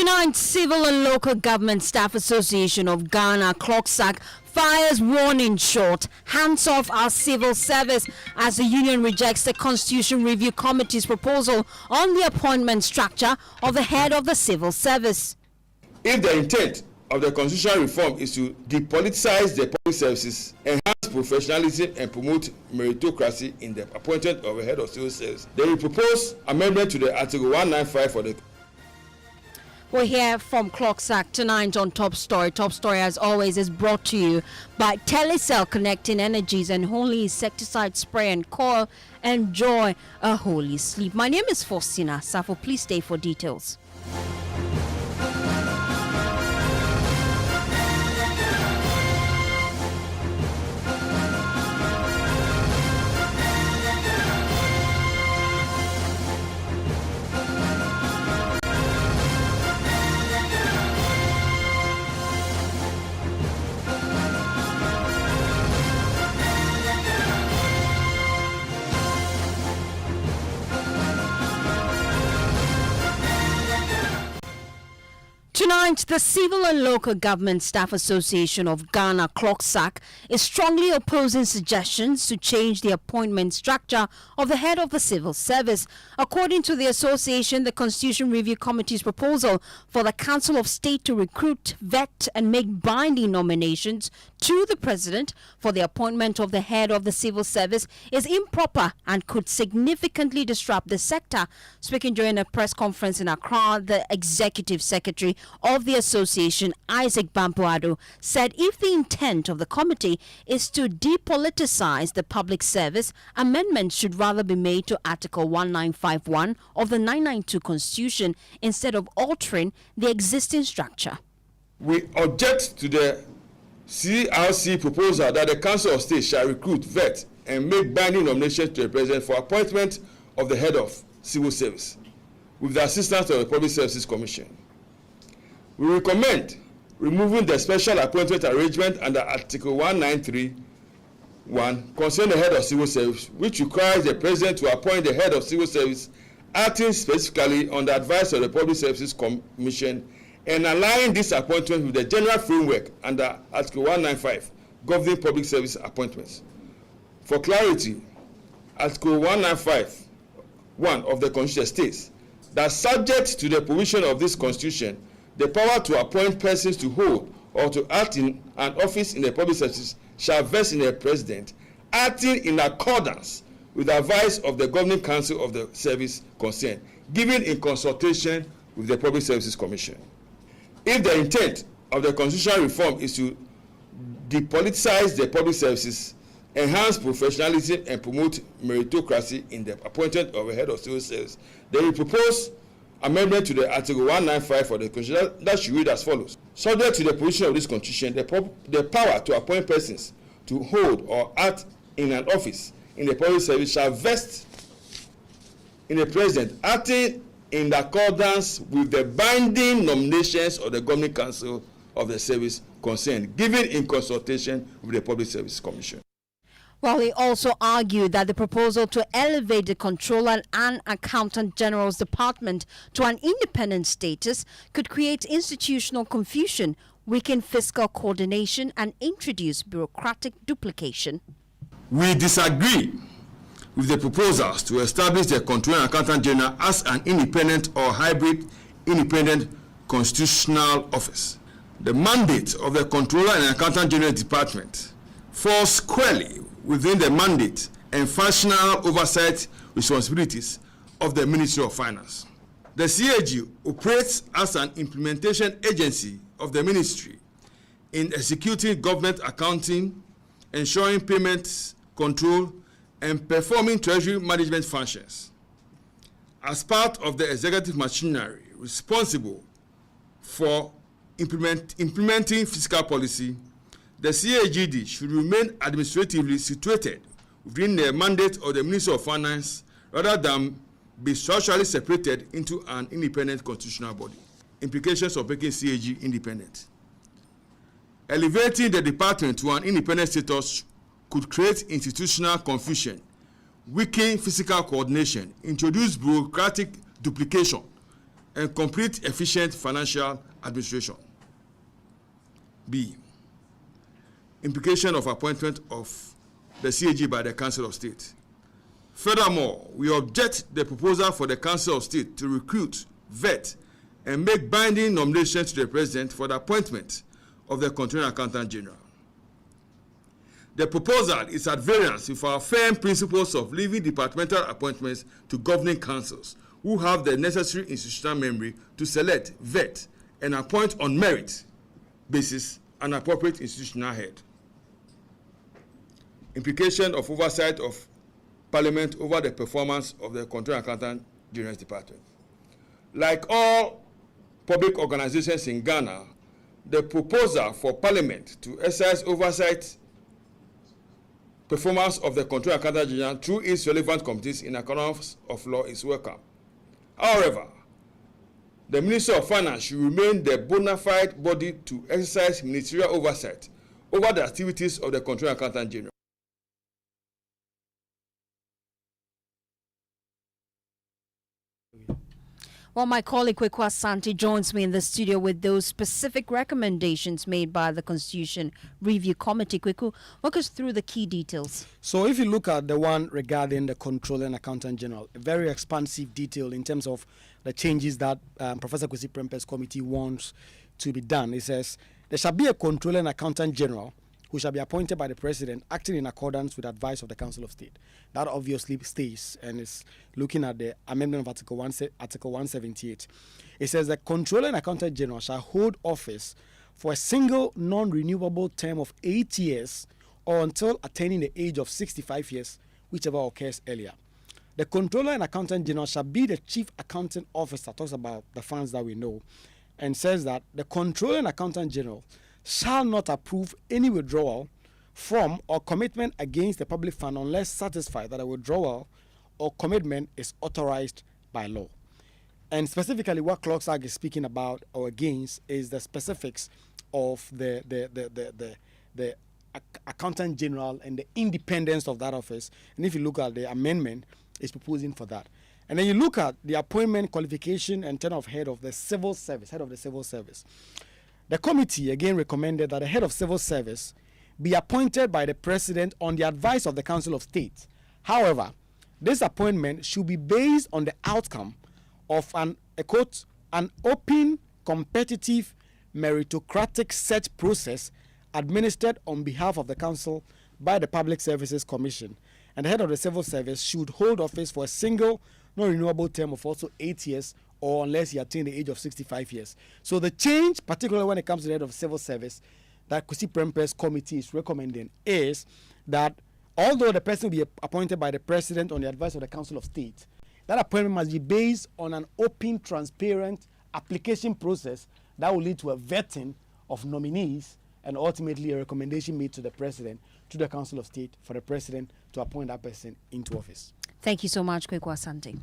Tonight, Civil and Local Government Staff Association of Ghana, CLOGSAG, fires warning shot. Hands off our civil service as the union rejects the Constitution Review Committee's proposal on the appointment structure of the head of the civil service. If the intent of the constitutional reform is to depoliticize the public services, enhance professionalism and promote meritocracy in the appointment of a head of civil service, they will propose amendment to the Article 195 for the... We'll hear from CLOGSAG tonight on Top Story. Top Story, as always, is brought to you by Telecel, connecting energies and holy insecticide spray and coil. Enjoy a holy sleep. My name is Fostina. Sarfo, please stay for details. Tonight, the Civil and Local Government Staff Association of Ghana, CLOGSAG, is strongly opposing suggestions to change the appointment structure of the head of the civil service. According to the association, the Constitution Review Committee's proposal for the Council of State to recruit, vet and make binding nominations to the President for the appointment of the head of the civil service is improper and could significantly disrupt the sector. Speaking during a press conference in Accra, the Executive Secretary of the association, Isaac Bampuado, said if the intent of the committee is to depoliticize the public service, amendments should rather be made to Article 1951 of the 1992 Constitution instead of altering the existing structure. We object to the CRC proposal that the Council of State shall recruit, vet, and make binding nominations to the President for appointment of the head of civil service with the assistance of the Public Services Commission. We recommend removing the special appointment arrangement under Article 1931 concerning the head of civil service, which requires the President to appoint the head of civil service acting specifically on the advice of the Public Services Commission, and align this appointment with the general framework under Article 195 governing public service appointments. For clarity, Article 195(1) of the Constitution states that subject to the provision of this Constitution, the power to appoint persons to hold or to act in an office in the public service shall vest in the President, acting in accordance with the advice of the Governing Council of the service concerned, given in consultation with the Public Services Commission. If the intent of the constitutional reform is to depoliticize the public services, enhance professionalism and promote meritocracy in the appointment of a head of civil service, they will propose amendment to the Article 195 for the Constitution that should read as follows. Subject to the provision of this Constitution, the power to appoint persons to hold or act in an office in the public service shall vest in the President, acting in accordance with the binding nominations of the Governing Council of the service concerned, given in consultation with the Public Service Commission. While he also argued that the proposal to elevate the Controller and Accountant General's Department to an independent status could create institutional confusion, weaken fiscal coordination, and introduce bureaucratic duplication. We disagree with the proposals to establish the Controller and Accountant General as an independent or hybrid independent constitutional office. The mandate of the Controller and Accountant General Department falls squarely within the mandate and functional oversight responsibilities of the Ministry of Finance. The CAG operates as an implementation agency of the ministry in executing government accounting, ensuring payments control, and performing treasury management functions. As part of the executive machinery responsible for implementing fiscal policy, the CAGD should remain administratively situated within the mandate of the Ministry of Finance rather than be structurally separated into an independent constitutional body. Implications of making CAG independent. Elevating the department to an independent status could create institutional confusion, weaken physical coordination, introduce bureaucratic duplication, and complete efficient financial administration. B. Implication of appointment of the CAG by the Council of State. Furthermore, we object the proposal for the Council of State to recruit, vet, and make binding nominations to the President for the appointment of the Controlling Accountant General. The proposal is at variance with our firm principles of leaving departmental appointments to governing councils, who have the necessary institutional memory to select, vet, and appoint on merit basis an appropriate institutional head. Implication of oversight of Parliament over the performance of the Controlling Accountant General's Department. Like all public organizations in Ghana, the proposal for Parliament to exercise oversight performance of the Controlling Accountant General through its relevant committees in accordance of law is welcome. However, the Minister of Finance should remain the bona fide body to exercise ministerial oversight over the activities of the Controlling Accountant General. Well, my colleague Kweku Asante joins me in the studio with those specific recommendations made by the Constitution Review Committee. Kweku, walk us through the key details. So if you look at the one regarding the Controller and Accountant General, a very expansive detail in terms of the changes that Professor Kwesi Prempeh's committee wants to be done. It says there shall be a Controller and Accountant General who shall be appointed by the President, acting in accordance with advice of the Council of State. That obviously stays and is looking at the amendment of Article 178. It says the Controller and Accountant General shall hold office for a single non-renewable term of 8 years or until attaining the age of 65 years, whichever occurs earlier. The Controller and Accountant General shall be the Chief Accounting Officer, talks about the funds that we know, and says that the Controller and Accountant General shall not approve any withdrawal from or commitment against the public fund unless satisfied that a withdrawal or commitment is authorized by law. And specifically what CLOGSAG is speaking about or against is the specifics of the Accountant General and the independence of that office. And if you look at the amendment, it's proposing for that. And then you look at the appointment, qualification, and tenure of head of the civil service, The committee again recommended that the head of civil service be appointed by the President on the advice of the Council of State. However, this appointment should be based on the outcome of an open, competitive, meritocratic search process administered on behalf of the Council by the Public Services Commission. And the head of the civil service should hold office for a single non-renewable term of also 8 years or unless he attained the age of 65 years. So the change, particularly when it comes to the head of civil service, that Kwesi Prempeh's committee is recommending is that although the person will be appointed by the President on the advice of the Council of State, that appointment must be based on an open, transparent application process that will lead to a vetting of nominees and ultimately a recommendation made to the President, to the Council of State, for the President to appoint that person into office. Thank you so much, Kweku Asante.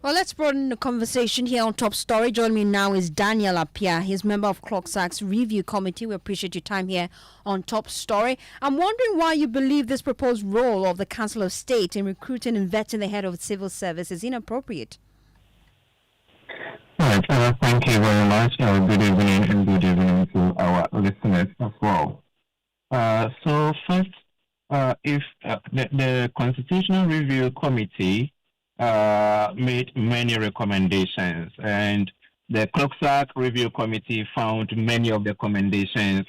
Well, let's broaden the conversation here on Top Story. Join me now is Daniel Appiah. He's member of CLOGSAG's Review Committee. We appreciate your time here on Top Story. I'm wondering why you believe this proposed role of the Council of State in recruiting and vetting the head of civil service is inappropriate. Right. Thank you very much. Good evening and good evening to our listeners as well. So first, if the Constitutional Review Committee made many recommendations, and the CLOGSAG Review Committee found many of the recommendations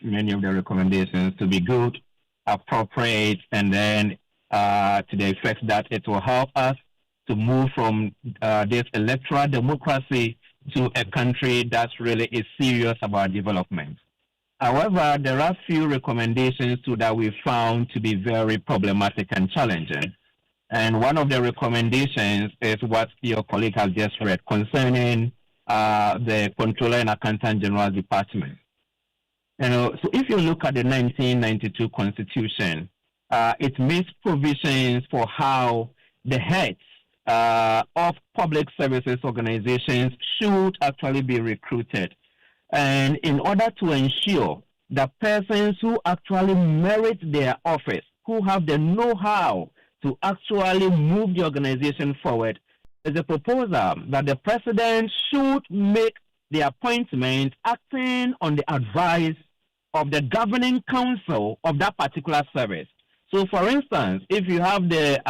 to be good, appropriate, and then to the effect that it will help us to move from this electoral democracy to a country that really is serious about development. However, there are few recommendations too that we found to be very problematic and challenging. And one of the recommendations is what your colleague has just read concerning the Controller and Accountant General Department. So if you look at the 1992 Constitution, it makes provisions for how the heads of public services organizations should actually be recruited. And in order to ensure that persons who actually merit their office, who have the know-how to actually move the organization forward, there's a proposal that the president should make the appointment acting on the advice of the governing council of that particular service. So, for instance, if you have the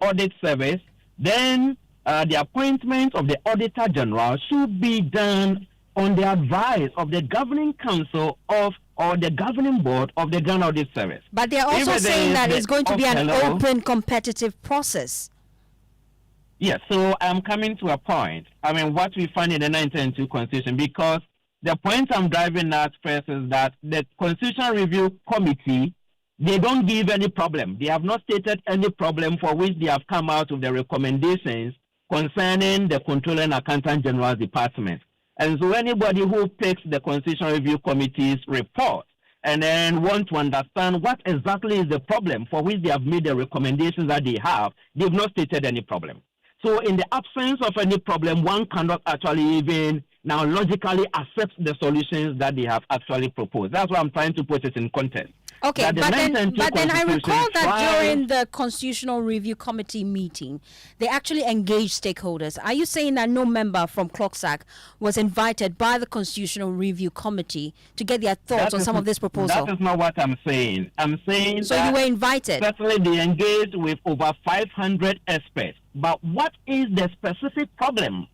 audit service, then the appointment of the Auditor General should be done on the advice of the governing council or the governing board of the Ghana Audit Service. But they're also saying that it's going to be an open, competitive process. Yes, so I'm coming to a point. I mean, what we find in the 1992 Constitution, because the point I'm driving at first is that the Constitutional Review Committee, they don't give any problem. They have not stated any problem for which they have come out of the recommendations concerning the Controller and Accountant General's Department. And so anybody who picks the Constitutional Review Committee's report and then want to understand what exactly is the problem for which they have made the recommendations that they have, they've not stated any problem. So in the absence of any problem, one cannot actually even now logically accept the solutions that they have actually proposed. That's why I'm trying to put it in context. Okay, but then I recall that during the Constitutional Review Committee meeting, they actually engaged stakeholders. Are you saying that no member from CLOGSAG was invited by the Constitutional Review Committee to get their thoughts on some of this proposal? That is not what I'm saying. I'm saying so you were invited. Certainly they engaged with over 500 experts. But what is the specific problem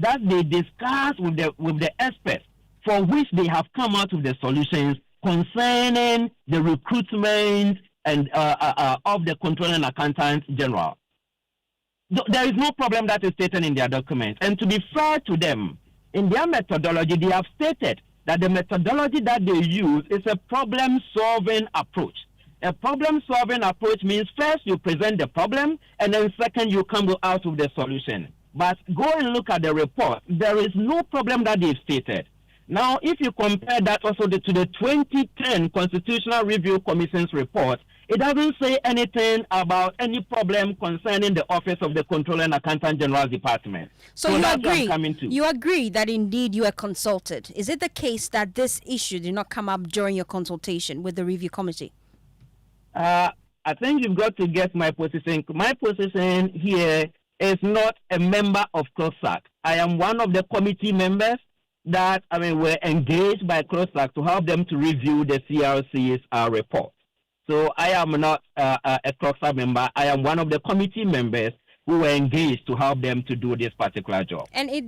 that they discussed with the experts for which they have come out with the solutions concerning the recruitment and of the Controller and Accountant General? There is no problem that is stated in their document. And to be fair to them, in their methodology, they have stated that the methodology that they use is a problem-solving approach. A problem-solving approach means first you present the problem, and then second you come out with the solution. But go and look at the report. There is no problem that they've stated. Now, if you compare that also to the 2010 Constitutional Review Commission's report, it doesn't say anything about any problem concerning the office of the Controller and Accountant General's Department. So you agree? You agree that indeed you were consulted. Is it the case that this issue did not come up during your consultation with the review committee? I think you've got to get my position. My position here is not a member of CLOGSAG. I am one of the committee members that were engaged by CLOGSAG to help them to review the CRC's report. So I am not a CLOGSAG member. I am one of the committee members who were engaged to help them to do this particular job. And it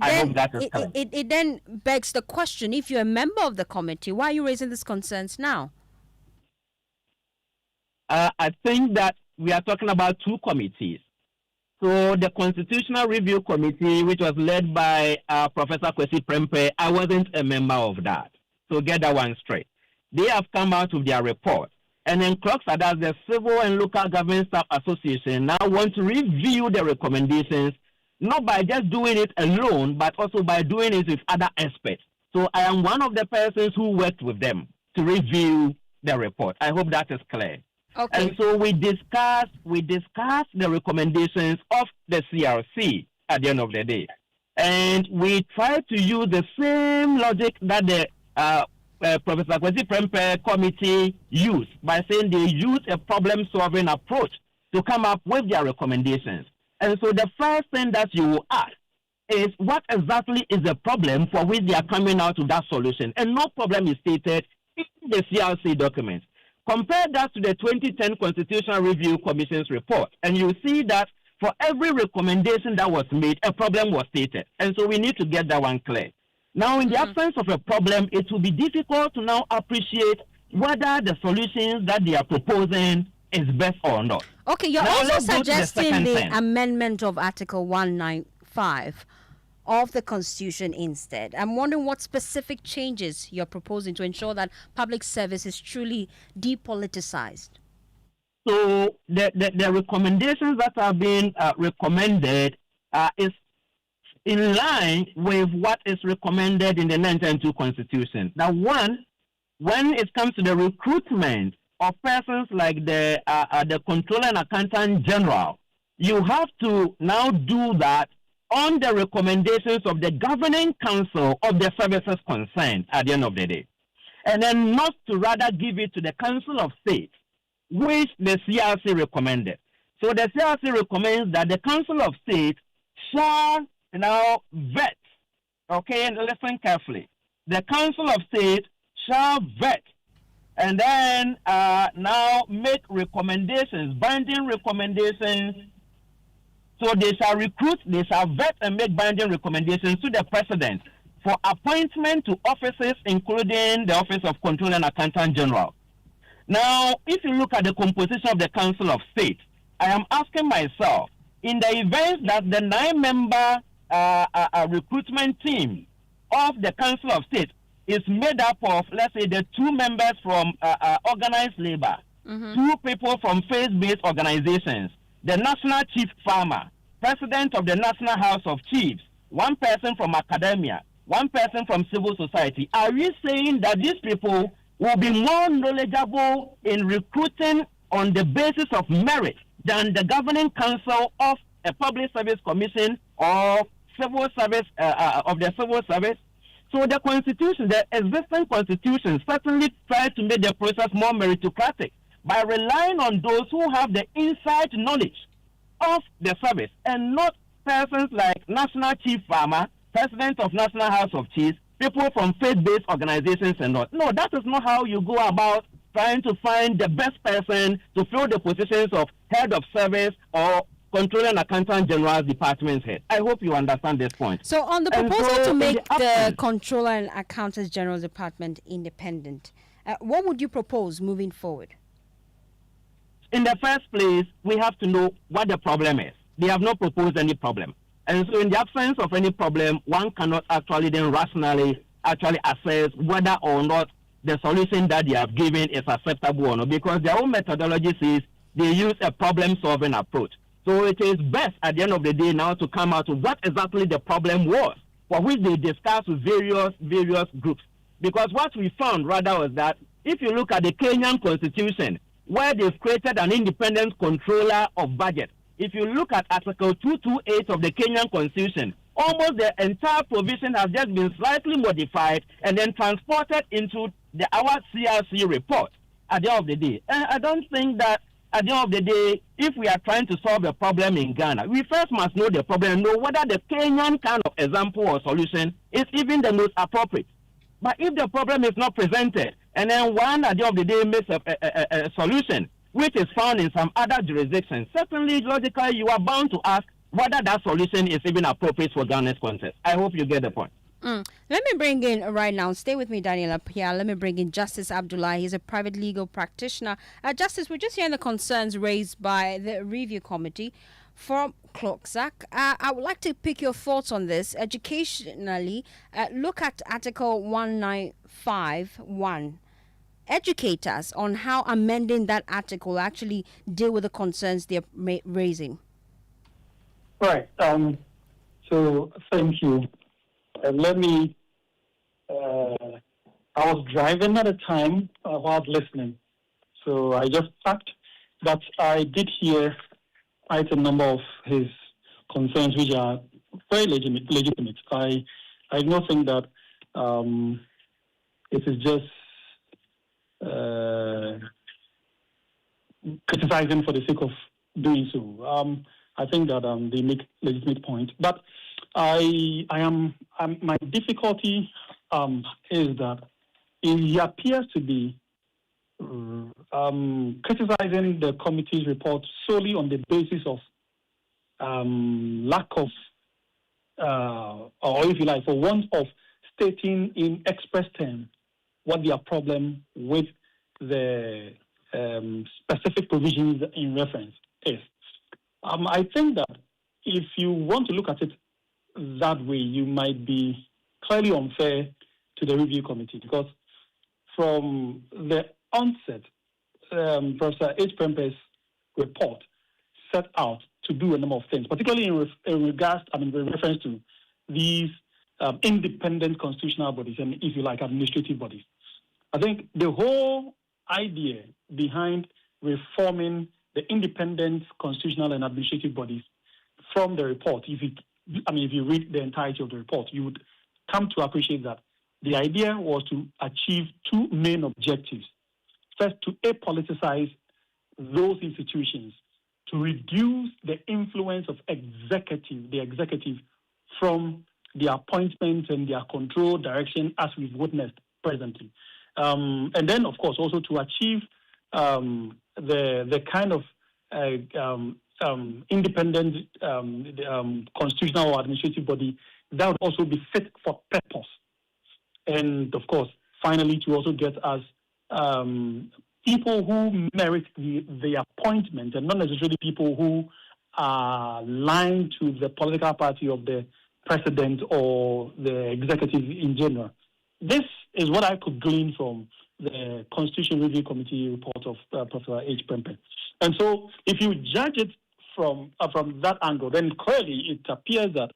then begs the question: if you're a member of the committee, why are you raising these concerns now? I think that we are talking about two committees. So the Constitutional Review Committee, which was led by Professor Kwesi Prempeh, I wasn't a member of that. So get that one straight. They have come out with their report. And then CLOGSAG, as the Civil and Local Government Staff Association, now want to review the recommendations, not by just doing it alone, but also by doing it with other experts. So I am one of the persons who worked with them to review the report. I hope that is clear. Okay. And so we discussed the recommendations of the CRC at the end of the day. And we tried to use the same logic that the Professor Kwesi Prempeh committee used by saying they use a problem-solving approach to come up with their recommendations. And so the first thing that you will ask is what exactly is the problem for which they are coming out with that solution. And no problem is stated in the CRC document. Compare that to the 2010 Constitutional Review Commission's report, and you see that for every recommendation that was made, a problem was stated. And so we need to get that one clear. Now, in the absence of a problem, it will be difficult to now appreciate whether the solutions that they are proposing is best or not. Okay, you're now, also suggesting the amendment of Article 195 of the Constitution instead. I'm wondering what specific changes you're proposing to ensure that public service is truly depoliticized. So the recommendations that have been recommended is in line with what is recommended in the 1992 Constitution. Now, one, when it comes to the recruitment of persons like the Controller and Accountant General, you have to now do that on the recommendations of the governing council of the services concerned at the end of the day. And then not to rather give it to the Council of State, which the CRC recommended. So the CRC recommends that the Council of State shall now vet, okay, and listen carefully. The Council of State shall vet and then now make recommendations, binding recommendations. So they shall recruit, they shall vet and make binding recommendations to the President for appointment to offices, including the Office of Control and Accountant General. Now, if you look at the composition of the Council of State, I am asking myself, in the event that the 9-member recruitment team of the Council of State is made up of, let's say, the 2 members from organized labor, 2 people from faith-based organizations, the National Chief Farmer, President of the National House of Chiefs, 1 person from academia, 1 person from civil society, are we saying that these people will be more knowledgeable in recruiting on the basis of merit than the governing council of a public service commission or civil service of the civil service? So the constitution, the existing constitution, certainly tries to make the process more meritocratic by relying on those who have the inside knowledge of the service and not persons like National Chief Farmer, President of National House of Chiefs, people from faith-based organizations and not. No, that is not how you go about trying to find the best person to fill the positions of head of service or Controller and Accountant General's department's head. I hope you understand this point. So on the proposal to make the Controller and Accountant General's department independent, what would you propose moving forward? In the first place, we have to know what the problem is. They have not proposed any problem. And so in the absence of any problem, one cannot actually then rationally actually assess whether or not the solution that they have given is acceptable or not, because their own methodology says they use a problem-solving approach. So it is best at the end of the day now to come out with what exactly the problem was, for which they discuss with various groups. Because what we found rather was that if you look at the Kenyan constitution, where they've created an independent controller of budget, if you look at Article 228 of the Kenyan Constitution, almost the entire provision has just been slightly modified and then transported into our CRC report at the end of the day. And I don't think that at the end of the day, if we are trying to solve a problem in Ghana, we first must know the problem and know whether the Kenyan kind of example or solution is even the most appropriate. But if the problem is not presented, and then one at the end of the day makes a solution which is found in some other jurisdictions, certainly logically you are bound to ask whether that solution is even appropriate for Ghana's context. I hope you get the point. Let me bring in right now, stay with me, Daniel, here. Let me bring in Justice Abdullah. He's a private legal practitioner. Justice, we're just hearing the concerns raised by the review committee from CLOGSAG. I would like to pick your thoughts on this. Educationally, look at Article 1951. Educate us on how amending that article actually deal with the concerns they're raising. Right. So thank you. Let me. I was driving at the time while listening, so I just fact that I did hear quite a number of his concerns, which are very legitimate. I do not think that it is just criticizing for the sake of doing so. I think that they make legitimate point, but my difficulty is that he appears to be criticizing the committee's report solely on the basis of lack of, or if you like, for want of stating in express terms what their problem with the specific provisions in reference is. I think that if you want to look at it that way, you might be clearly unfair to the review committee, because from the onset, Professor H. Prempeh's report set out to do a number of things, particularly in reference to these independent constitutional bodies and, if you like, administrative bodies. I think the whole idea behind reforming the independent constitutional and administrative bodies from the report, if you read the entirety of the report, you would come to appreciate that the idea was to achieve two main objectives. First, to apoliticize those institutions, to reduce the influence of the executive from their appointment and their control direction as we've witnessed presently. And then, of course, also to achieve the kind of independent constitutional or administrative body that would also be fit for purpose. And, of course, finally, to also get us people who merit the appointment and not necessarily people who are aligned to the political party of the president or the executive in general. This is what I could glean from the Constitution Review Committee report of Professor H. Prempeh. And so if you judge it from that angle, then clearly it appears that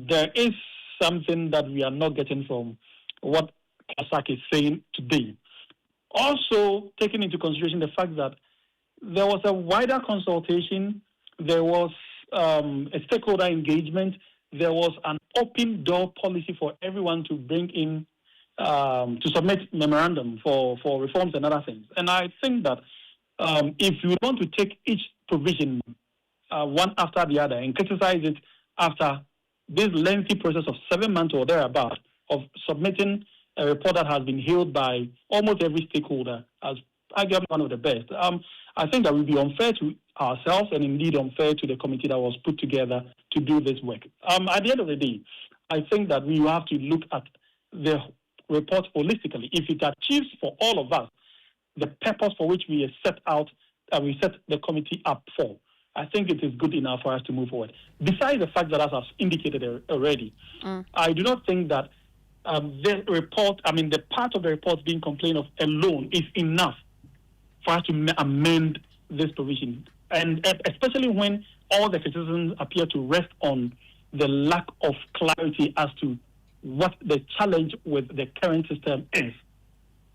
there is something that we are not getting from what CLOGSAG is saying today. Also, taking into consideration the fact that there was a wider consultation, there was a stakeholder engagement, there was an open door policy for everyone to bring in, to submit memorandum for reforms and other things. And I think that if you want to take each provision one after the other and criticize it after this lengthy process of 7 months or thereabout of submitting a report that has been hailed by almost every stakeholder as arguably one of the best, I think that would be unfair to ourselves and indeed unfair to the committee that was put together to do this work. At the end of the day, I think that we have to look at the report holistically. If it achieves for all of us the purpose for which we set out and we set the committee up for, I think it is good enough for us to move forward. Besides the fact that, as I've indicated already, I do not think that the report, the part of the report being complained of alone is enough for us to amend this provision. And especially when all the criticisms appear to rest on the lack of clarity as to what the challenge with the current system is.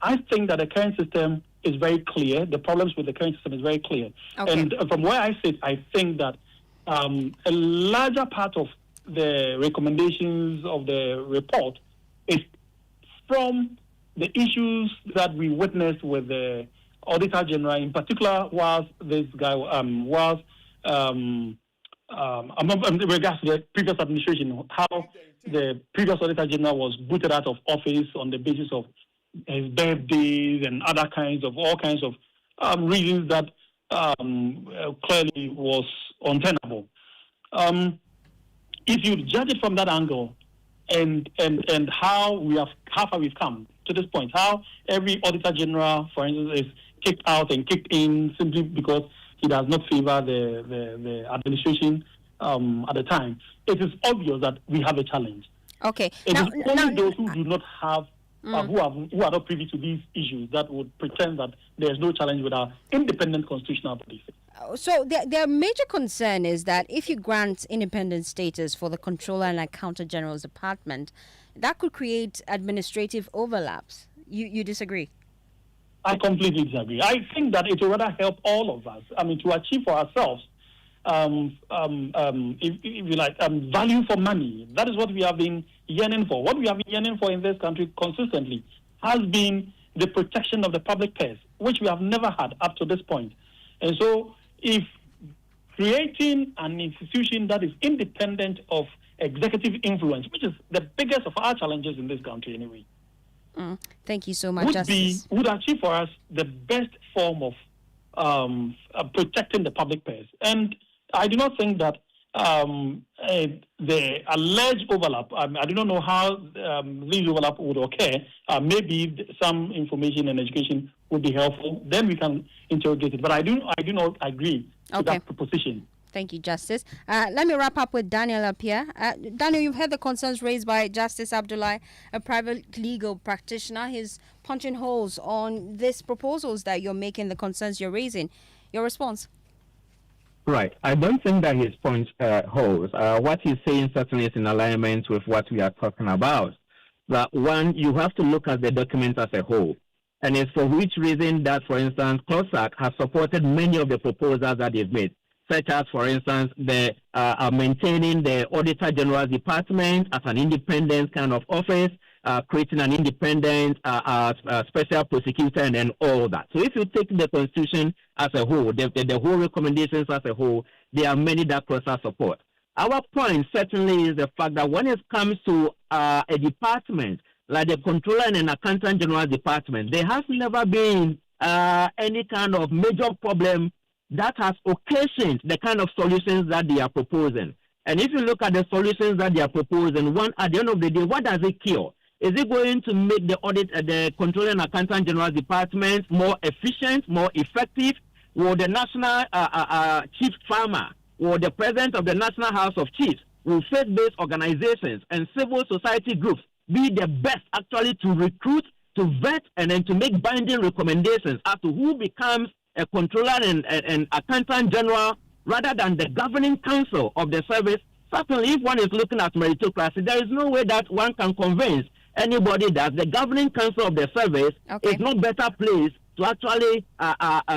I think that the current system is very clear. The problems with the current system is very clear. Okay. And from where I sit, I think that a larger part of the recommendations of the report is from the issues that we witnessed with the Auditor General, in particular, was this guy in regards to the previous administration, how the previous Auditor General was booted out of office on the basis of his birthdays and all kinds of reasons that clearly was untenable. If you judge it from that angle, and how far we've come to this point, how every Auditor General, for instance, is kicked out and kicked in simply because he does not favor the administration at the time, it is obvious that we have a challenge. Okay. It is only those who do not have, who are not privy to these issues, that would pretend that there is no challenge with our independent constitutional bodies. So their major concern is that if you grant independent status for the Controller and Accountant General's Department, that could create administrative overlaps. You disagree? I completely disagree. I think that it will rather help all of us. To achieve for ourselves, if you like, value for money. That is what we have been yearning for. What we have been yearning for in this country consistently has been the protection of the public purse, which we have never had up to this point. And so, if creating an institution that is independent of executive influence, which is the biggest of our challenges in this country anyway, thank you so much, Justice. would achieve for us the best form of protecting the public purse. And I do not think that the alleged overlap, I do not know how these overlap would occur. Maybe some information and education would be helpful. Then we can interrogate it. But I do not agree to that proposition. Thank you, Justice. Let me wrap up with Daniel Appiah. Daniel, you've heard the concerns raised by Justice Abdullahi, a private legal practitioner. He's punching holes on these proposals that you're making, the concerns you're raising. Your response? Right. I don't think that his point holds. What he's saying certainly is in alignment with what we are talking about. That one, you have to look at the document as a whole. And it's for which reason that, for instance, CLOGSAG has supported many of the proposals that they've made, such as, for instance, the maintaining the Auditor General's Department as an independent kind of office, creating an independent special prosecutor, and then all that. So if you take the Constitution as a whole, the whole recommendations as a whole, there are many that CLOGSAG support. Our point certainly is the fact that when it comes to a department like the Controller and Accountant General Department, there has never been any kind of major problem that has occasioned the kind of solutions that they are proposing. And if you look at the solutions that they are proposing, one, at the end of the day, what does it cure? Is it going to make the Controller and Accountant General Department more efficient, more effective? Will the National Chief Farmer or the President of the National House of Chiefs, will faith-based organizations and civil society groups be the best actually to recruit, to vet, and then to make binding recommendations as to who becomes a Controller and Accountant General rather than the governing council of the service? Certainly, if one is looking at meritocracy, there is no way that one can convince anybody that the governing council of the service is not better placed to actually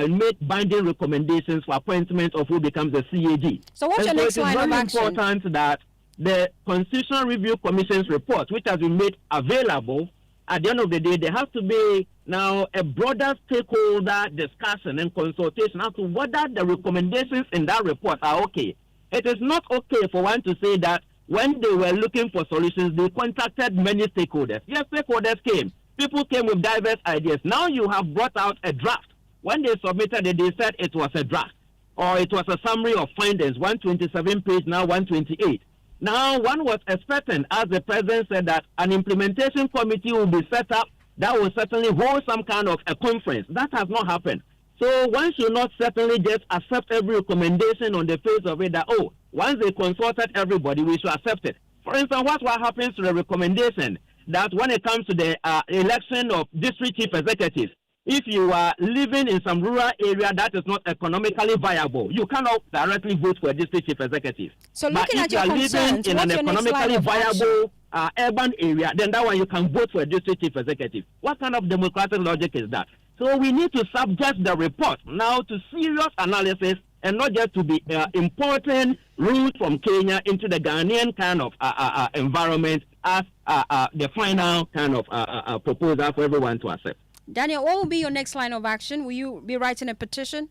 make binding recommendations for appointment of who becomes the CAG. So what's your next line of action? It is very important that the Constitutional Review Commission's report, which has been made available, at the end of the day, there has to be now a broader stakeholder discussion and consultation as to whether the recommendations in that report are okay. It is not okay for one to say that when they were looking for solutions, they contacted many stakeholders. Yes, stakeholders came. People came with diverse ideas. Now you have brought out a draft. When they submitted it, they said it was a draft, or it was a summary of findings, 127 page, now 128. Now, one was expecting, as the president said, that an implementation committee will be set up that will certainly hold some kind of a conference. That has not happened. So one should not certainly just accept every recommendation on the face of it that, oh, once they consulted everybody, we should accept it. For instance, what happens to the recommendation that when it comes to the election of district chief executives, if you are living in some rural area that is not economically viable, you cannot directly vote for a district chief executive. So looking at your concerns, living in an economically viable urban area, then that one you can vote for a district chief executive. What kind of democratic logic is that? So we need to subject the report now to serious analysis and not just to be importing rules from Kenya into the Ghanaian kind of environment as the final kind of proposal for everyone to accept. Daniel, what will be your next line of action? Will you be writing a petition?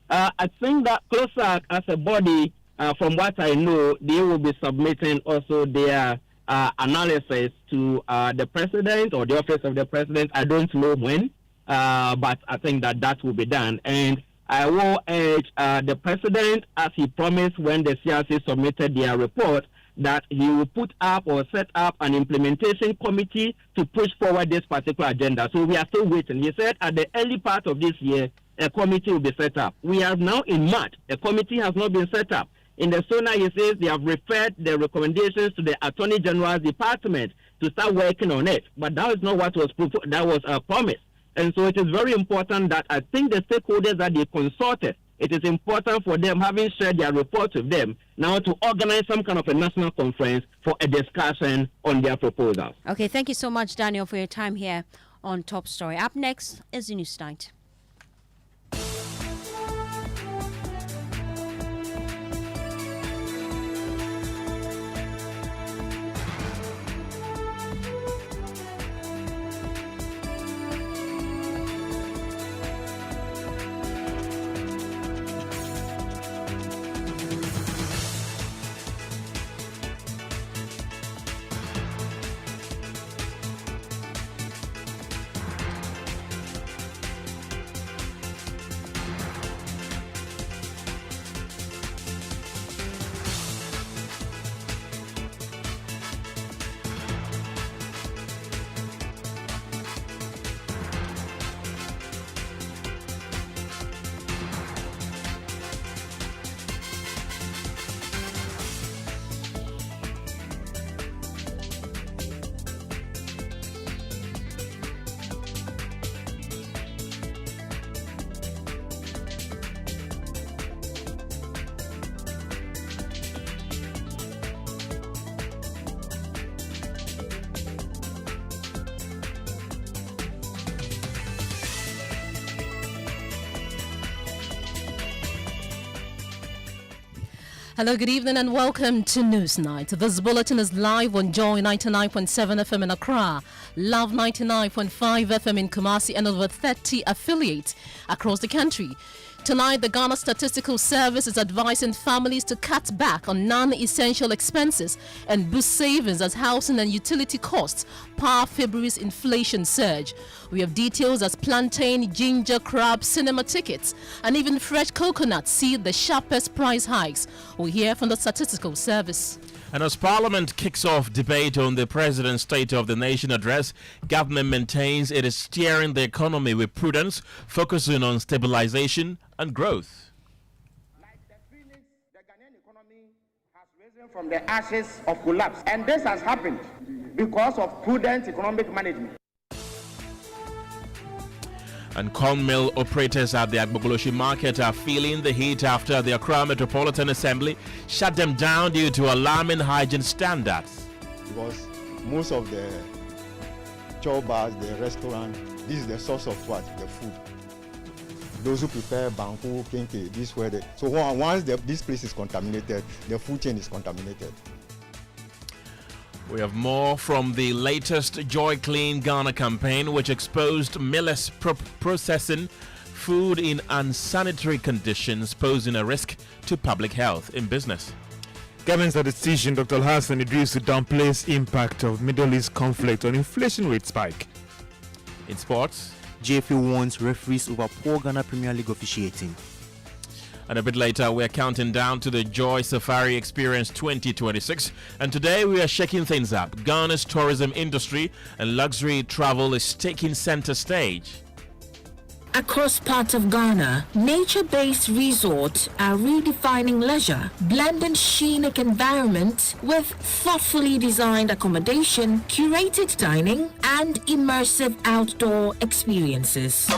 I think that CLOGSAG as a body, from what I know, they will be submitting also their analysis to the president or the office of the president. I don't know when, but I think that will be done. And I will urge the president, as he promised when the CRC submitted their report, that he will put up or set up an implementation committee to push forward this particular agenda. So we are still waiting. He said at the early part of this year, a committee will be set up. We are now in March. A committee has not been set up. In the SONA, he says they have referred the recommendations to the Attorney General's Department to start working on it. But that is not what was promised. And so it is very important that I think the stakeholders that they consulted, it is important for them, having shared their reports with them, now to organize some kind of a national conference for a discussion on their proposals. Okay, thank you so much, Daniel, for your time here on Top Story. Up next is the News Night. Hello, good evening and welcome to Newsnight. This bulletin is live on Joy 99.7 FM in Accra, Love 99.5 FM in Kumasi and over 30 affiliates across the country. Tonight, the Ghana Statistical Service is advising families to cut back on non-essential expenses and boost savings as housing and utility costs power February's inflation surge. We have details as plantain, ginger, crab, cinema tickets, and even fresh coconuts see the sharpest price hikes. We hear from the Statistical Service. And as Parliament kicks off debate on the President's State of the Nation address, government maintains it is steering the economy with prudence, focusing on stabilization and growth. Like the Phoenix, the Ghanaian economy has risen from the ashes of collapse. And this has happened because of prudent economic management. And corn mill operators at the Agbogoloshi market are feeling the heat after the Accra Metropolitan Assembly shut them down due to alarming hygiene standards. Because most of the chow bars, the restaurant, this is the source of what? The food. Those who prepare banku, kenke, this where they. So once this place is contaminated, the food chain is contaminated. We have more from the latest Joy Clean Ghana campaign, which exposed millers processing food in unsanitary conditions, posing a risk to public health in business. Government statistician Dr. Hassan Idris downplays impact of Middle East conflict on inflation rate spike. In sports, JFA warns referees over poor Ghana Premier League officiating. And a bit later, we're counting down to the Joy Safari Experience 2026. And today, we are shaking things up. Ghana's tourism industry and luxury travel is taking center stage. Across parts of Ghana, nature-based resorts are redefining leisure, blending scenic environment with thoughtfully designed accommodation, curated dining, and immersive outdoor experiences.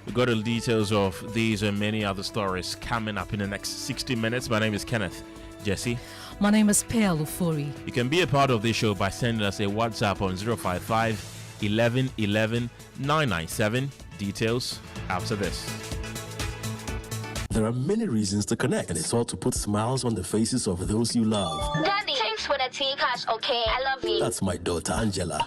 We got the details of these and many other stories coming up in the next 60 minutes. My name is Kenneth. Gyasi. My name is Ofori. You can be a part of this show by sending us a WhatsApp on 055 11 11 997. Details after this. There are many reasons to connect, and it's all to put smiles on the faces of those you love. Daddy, thanks for the tea cash, okay? I love you. That's my daughter, Angela.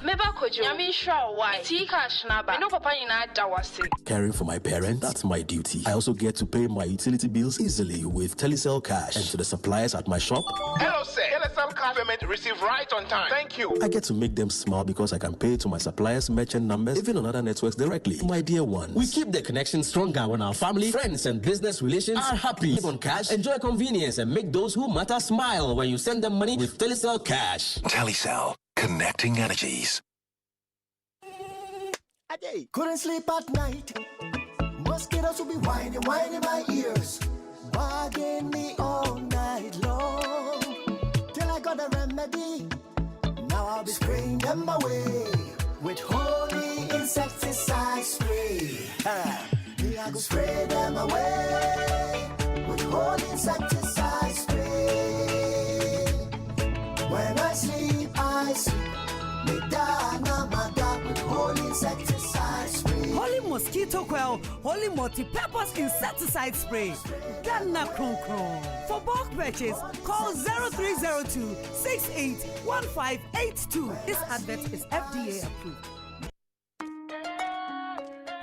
Caring for my parents, that's my duty. I also get to pay my utility bills easily with Telecel Cash. And to the suppliers at my shop, hello, sir. Telecel Cash payment received right on time. Thank you. I get to make them smile because I can pay to my suppliers' merchant numbers, even on other networks directly. My dear ones, we keep the connection stronger when our family, friends, and business relations are happy. Live on cash, enjoy convenience, and make those who matter smile when you send them money with Telecel Cash. Telecel, connecting energies. Couldn't sleep at night. Mosquitoes will be whining my ears, bugging me all night long. Till I got a remedy. Now I'll be spraying them away with holy insecticide spray. I go spray them away with holy insecticide spray. When I sleep, me down my dark with holy insecticide spray. Holy mosquito coil, holy multi-purpose insecticide spray. Ghana Kron Kron. For bulk purchase, call 0302 681582. This advert is FDA approved.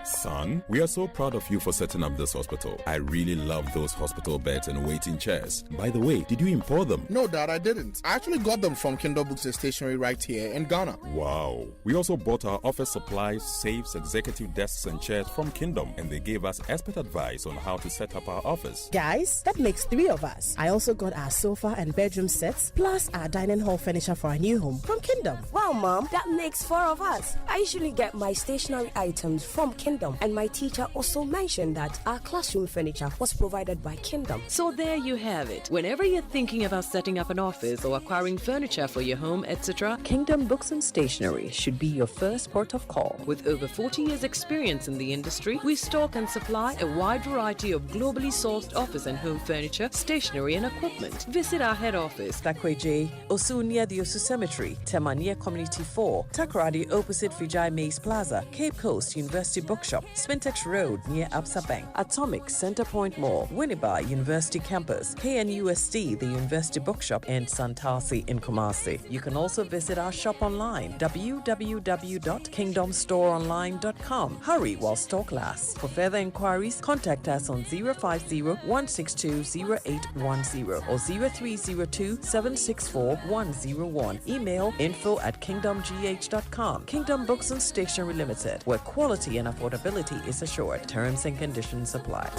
Son, we are so proud of you for setting up this hospital. I really love those hospital beds and waiting chairs. By the way, did you import them? No, Dad, I didn't. I actually got them from Kindle Books and Stationery right here in Ghana. Wow. We also bought our office supplies, safes, executive desks and chairs from Kingdom, and they gave us expert advice on how to set up our office. Guys, that makes 3 of us. I also got our sofa and bedroom sets, plus our dining hall furniture for our new home from Kingdom. Wow, Mom, that makes 4 of us. I usually get my stationery items from Kingdom, and my teacher also mentioned that our classroom furniture was provided by Kingdom. So there you have it. Whenever you're thinking about setting up an office or acquiring furniture for your home, etc., Kingdom Books and Stationery should be your first port of call. With over 40 years experience in the industry, we stock and supply a wide variety of globally sourced office and home furniture, stationery and equipment. Visit our head office, Takweje, Osu near the Osu Cemetery, Temania Community 4, Takoradi opposite Vijay Mays Plaza, Cape Coast University Bookshop, Bookshop, Spintex Road near Absa Bank, Atomic, Centerpoint Mall, Winneba University Campus, KNUST, the University Bookshop, and Santasi in Kumasi. You can also visit our shop online, www.kingdomstoreonline.com. Hurry while stock lasts. For further inquiries, contact us on 050-162-0810 or 0302-764-101. Email info@kingdomgh.com. Kingdom Books and Stationery Limited, where quality and affordability is assured. Terms and conditions apply.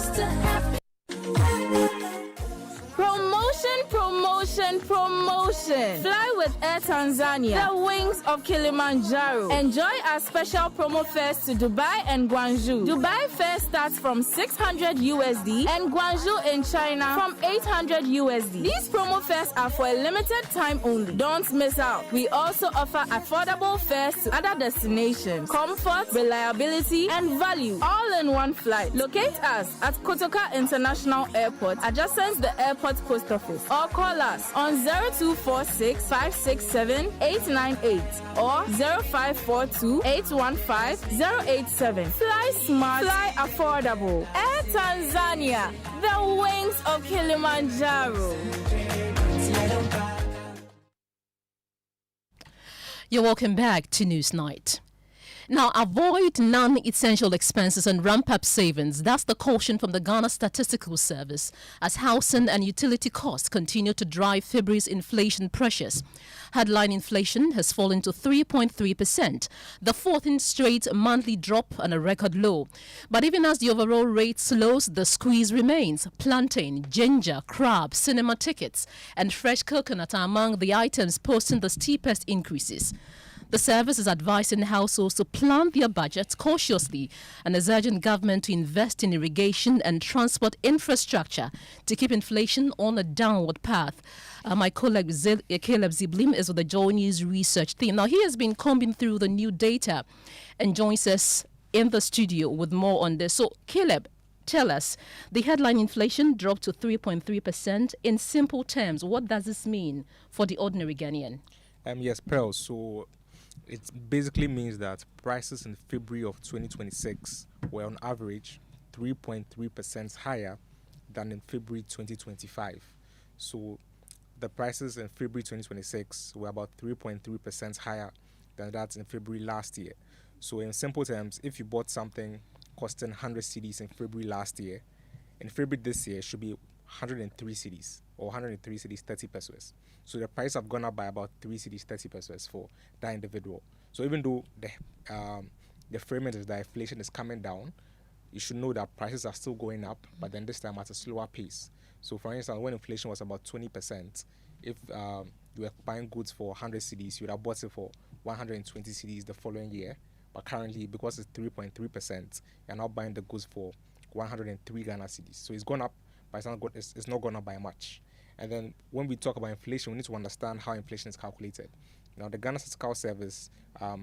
Promotion. Fly with Air Tanzania, the wings of Kilimanjaro. Enjoy our special promo fares to Dubai and Guangzhou. Dubai fare starts from 600 USD and Guangzhou in China from 800 USD. These promo fares are for a limited time only. Don't miss out. We also offer affordable fares to other destinations. Comfort, reliability, and value all in one flight. Locate us at Kotoka International Airport, adjacent the airport post office, or call us on 0246 567 898 or 0542 815 087. Fly smart, fly affordable. Air Tanzania, the wings of Kilimanjaro. You're welcome back to Newsnight. Now, avoid non-essential expenses and ramp up savings. That's the caution from the Ghana Statistical Service as housing and utility costs continue to drive February's inflation pressures. Headline inflation has fallen to 3.3%, the 14th straight monthly drop and a record low. But even as the overall rate slows, the squeeze remains. Plantain, ginger, crab, cinema tickets, and fresh coconut are among the items posting the steepest increases. The service is advising households to plan their budgets cautiously and is urging government to invest in irrigation and transport infrastructure to keep inflation on a downward path. My colleague Caleb Ziblim is with the Joy News research team. Now, he has been combing through the new data and joins us in the studio with more on this. So, Caleb, tell us, the headline inflation dropped to 3.3%. In simple terms, what does this mean for the ordinary Ghanaian? Yes, Pearl. So it basically means that prices in February of 2026 were on average 3.3% higher than in February 2025. So the prices in February 2026 were about 3.3% higher than that in February last year. So in simple terms, if you bought something costing 100 cedis in February last year, in February this year it should be 103 cedis or 103 cedis 30 pesos. So the price have gone up by about 3 cedis 30 pesos for that individual. So even though the framing is that inflation is coming down, you should know that prices are still going up, but then this time at a slower pace. So for instance, when inflation was about 20%, if you were buying goods for 100 cedis, you would have bought it for 120 cedis the following year. But currently, because it's 3.3%, you're now buying the goods for 103 Ghana cedis. So it's gone up, but it's not gone up by much. And then when we talk about inflation, we need to understand how inflation is calculated. Now, the Ghana Statistical Service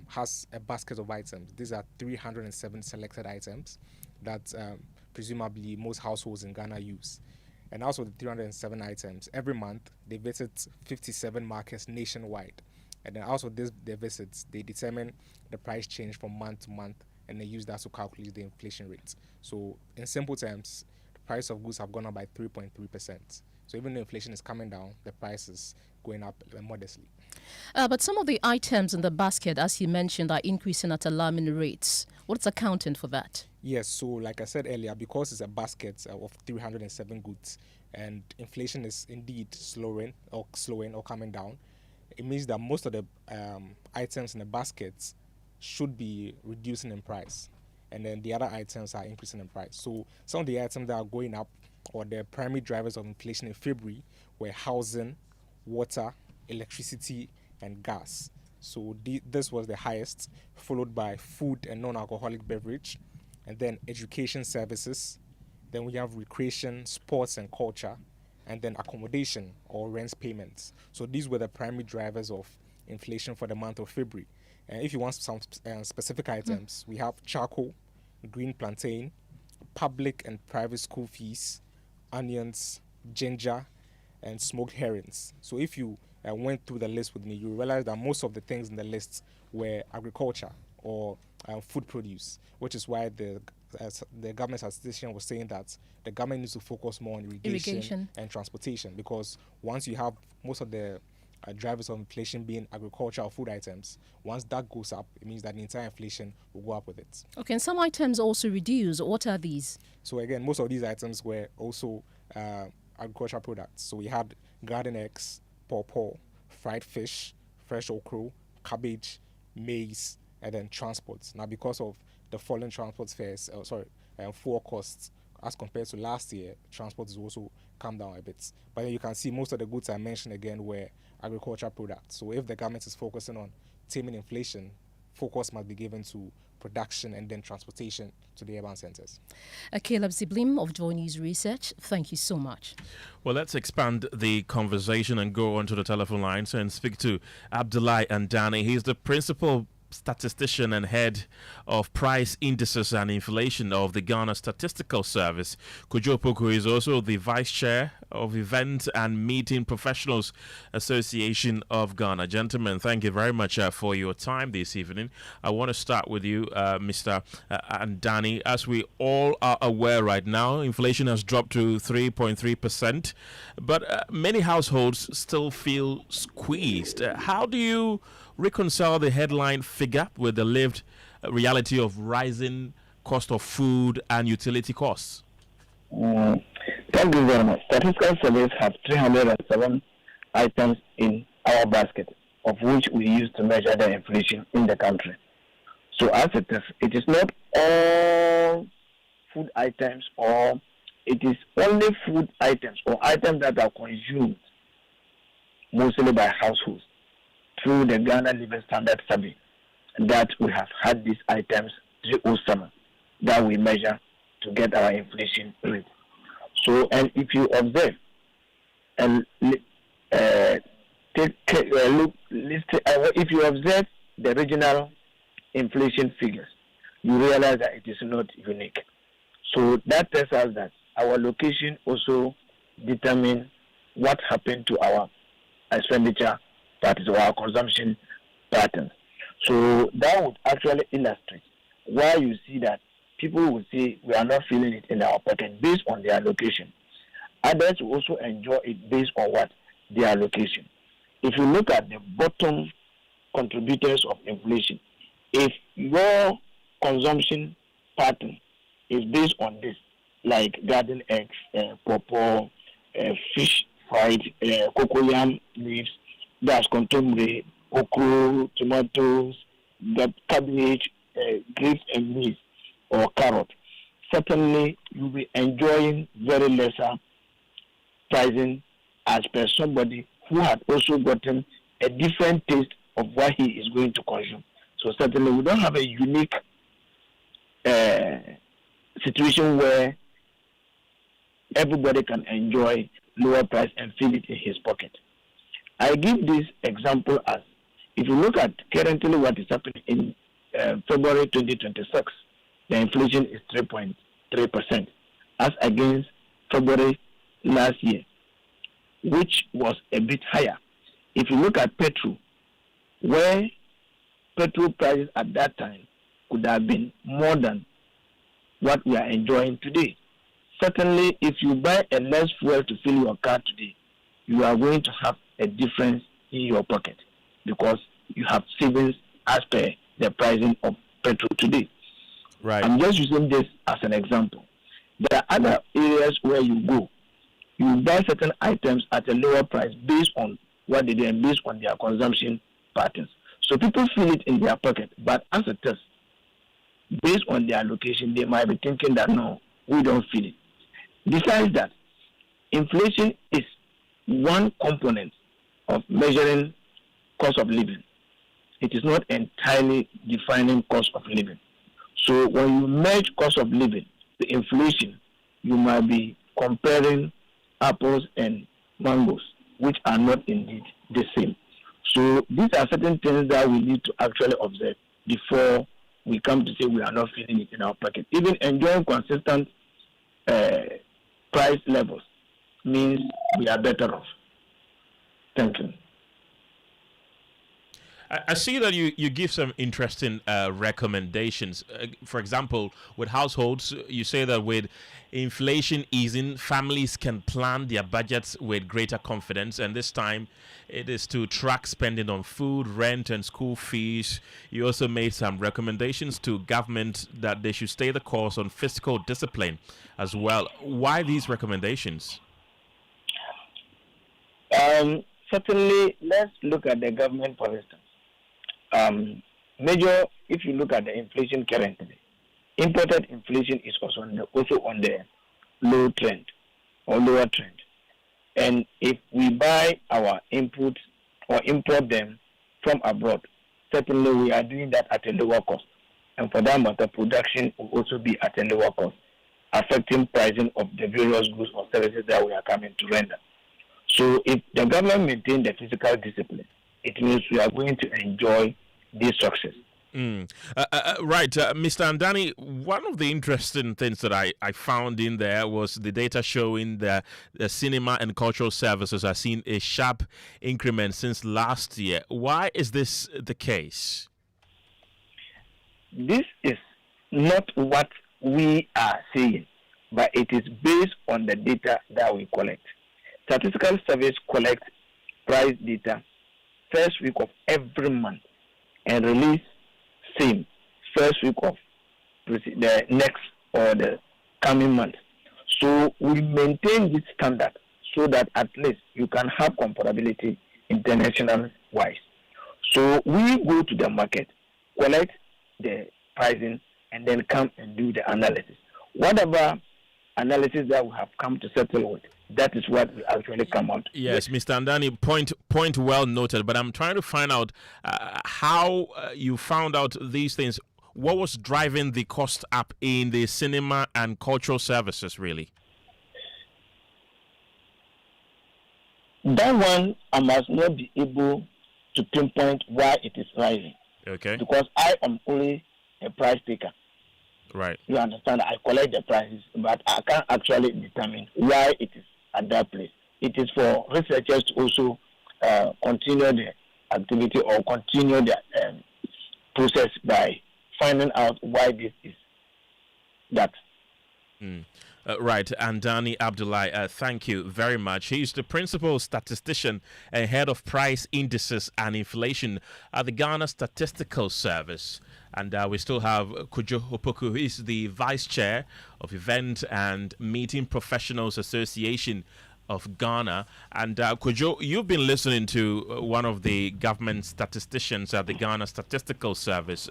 has a basket of items. These are 307 selected items that presumably most households in Ghana use. And also the 307 items, every month they visit 57 markets nationwide. And then also their visits, they determine the price change from month to month, and they use that to calculate the inflation rate. So in simple terms, the price of goods have gone up by 3.3%. So even though inflation is coming down, the price is going up modestly. But some of the items in the basket, as you mentioned, are increasing at alarming rates. What's accounting for that? Yes, so like I said earlier, because it's a basket of 307 goods and inflation is indeed slowing or coming down, it means that most of the items in the basket should be reducing in price. And then the other items are increasing in price. So some of the items that are going up, or the primary drivers of inflation in February, were housing, water, electricity, and gas. So this was the highest, followed by food and non-alcoholic beverage, and then education services. Then we have recreation, sports and culture, and then accommodation or rent payments. So these were the primary drivers of inflation for the month of February. And if you want some specific items, we have charcoal, green plantain, public and private school fees, onions, ginger, and smoked herrings. So if you went through the list with me, you realize that most of the things in the list were agriculture. or food produce, which is why the government statistician was saying that the government needs to focus more on irrigation and transportation, because once you have most of the drivers of inflation being agricultural food items, once that goes up, it means that the entire inflation will go up with it. Okay, and some items also reduce. What are these? So again, most of these items were also agricultural products. So we had garden eggs, pawpaw, fried fish, fresh okra, cabbage, maize, and then transport. Now, because of the falling transport fares, fuel costs as compared to last year, transport has also come down a bit. But then you can see most of the goods I mentioned again were agricultural products. So if the government is focusing on taming inflation, focus must be given to production and then transportation to the urban centers. Caleb Ziblim of Joy News Research, thank you so much. Well, let's expand the conversation and go onto the telephone lines and speak to Abdullahi Andani. He's the principal statistician and head of price indices and inflation of the Ghana Statistical Service. Kojo Opoku is also the vice chair of Event and Meeting Professionals Association of Ghana. Gentlemen, thank you very much for your time this evening. I want to start with you, Mr. Andani. As we all are aware right now, inflation has dropped to 3.3%, but many households still feel squeezed. How do you reconcile the headline figure with the lived reality of rising cost of food and utility costs? Thank you very much. Statistical Service have 307 items in our basket, of which we use to measure the inflation in the country. So as it is not all food items, or it is only food items or items that are consumed mostly by households through the Ghana Living Standard Survey that we have had these items 307 that we measure to get our inflation rate. So, and if you observe and if you observe the regional inflation figures, you realize that it is not unique. So that tells us that our location also determines what happened to our expenditure, that is our consumption patterns. So that would actually illustrate why you see that people will say we are not feeling it in our pocket based on their location. Others will also enjoy it based on what? Their location. If you look at the bottom contributors of inflation, if your consumption pattern is based on this, like garden eggs, pawpaw, fish fried, cocoyam leaves, that's contemporary, okra, tomatoes, the cabbage, grapes and maize, or carrot, certainly you'll be enjoying very lesser pricing as per somebody who had also gotten a different taste of what he is going to consume. So certainly we don't have a unique situation where everybody can enjoy lower price and feel it in his pocket. I give this example as, if you look at currently what is happening in February 2026, the inflation is 3.3% as against February last year, which was a bit higher. If you look at petrol, where petrol prices at that time could have been more than what we are enjoying today. Certainly, if you buy a less fuel to fill your car today, you are going to have a difference in your pocket because you have savings as per the pricing of petrol today. Right. I'm just using this as an example. There are other areas where you go. You buy certain items at a lower price based on what they do and based on their consumption patterns. So people feel it in their pocket, but as a test, based on their location, they might be thinking that no, we don't feel it. Besides that, inflation is one component of measuring cost of living. It is not entirely defining cost of living. So when you merge cost of living to inflation, you might be comparing apples and mangoes, which are not indeed the same. So these are certain things that we need to actually observe before we come to say we are not feeling it in our pocket. Even enjoying consistent price levels means we are better off. Thank you. I see that you give some interesting recommendations. For example, with households, you say that with inflation easing, families can plan their budgets with greater confidence, and this time it is to track spending on food, rent, and school fees. You also made some recommendations to government that they should stay the course on fiscal discipline as well. Why these recommendations? Certainly, let's look at the government, for instance. Major, if you look at the inflation currently, imported inflation is also on the low trend or lower trend. And if we buy our inputs or import them from abroad, certainly we are doing that at a lower cost. And for that matter, production will also be at a lower cost, affecting pricing of the various goods or services that we are coming to render. So if the government maintains the fiscal discipline, it means we are going to enjoy this success. Right, Mr. Andani, one of the interesting things that I found in there was the data showing that the cinema and cultural services are seeing a sharp increment since last year. Why is this the case? This is not what we are saying, but it is based on the data that we collect. Statistical Service collects price data first week of every month and release same first week of the next or the coming month. So we maintain this standard so that at least you can have comparability international wise. So we go to the market, collect the pricing, and then come and do the analysis. Whatever analysis that we have come to settle with, that is what will actually come out. Yes, Mr. Andani, point well noted, but I'm trying to find out how you found out these things. What was driving the cost up in the cinema and cultural services, really? That one, I must not be able to pinpoint why it is rising. Okay. Because I am only a price taker. Right. You understand? I collect the prices, but I can't actually determine why it is at that place. It is for researchers to also continue the activity or continue the process by finding out why this is that. Right, Andani Abdullahi, thank you very much. He's the principal statistician and head of price indices and inflation at the Ghana Statistical Service. And we still have Kojo Opoku, who is the vice chair of Event and Meeting Professionals Association of Ghana. And Kojo, you've been listening to one of the government statisticians at the Ghana Statistical Service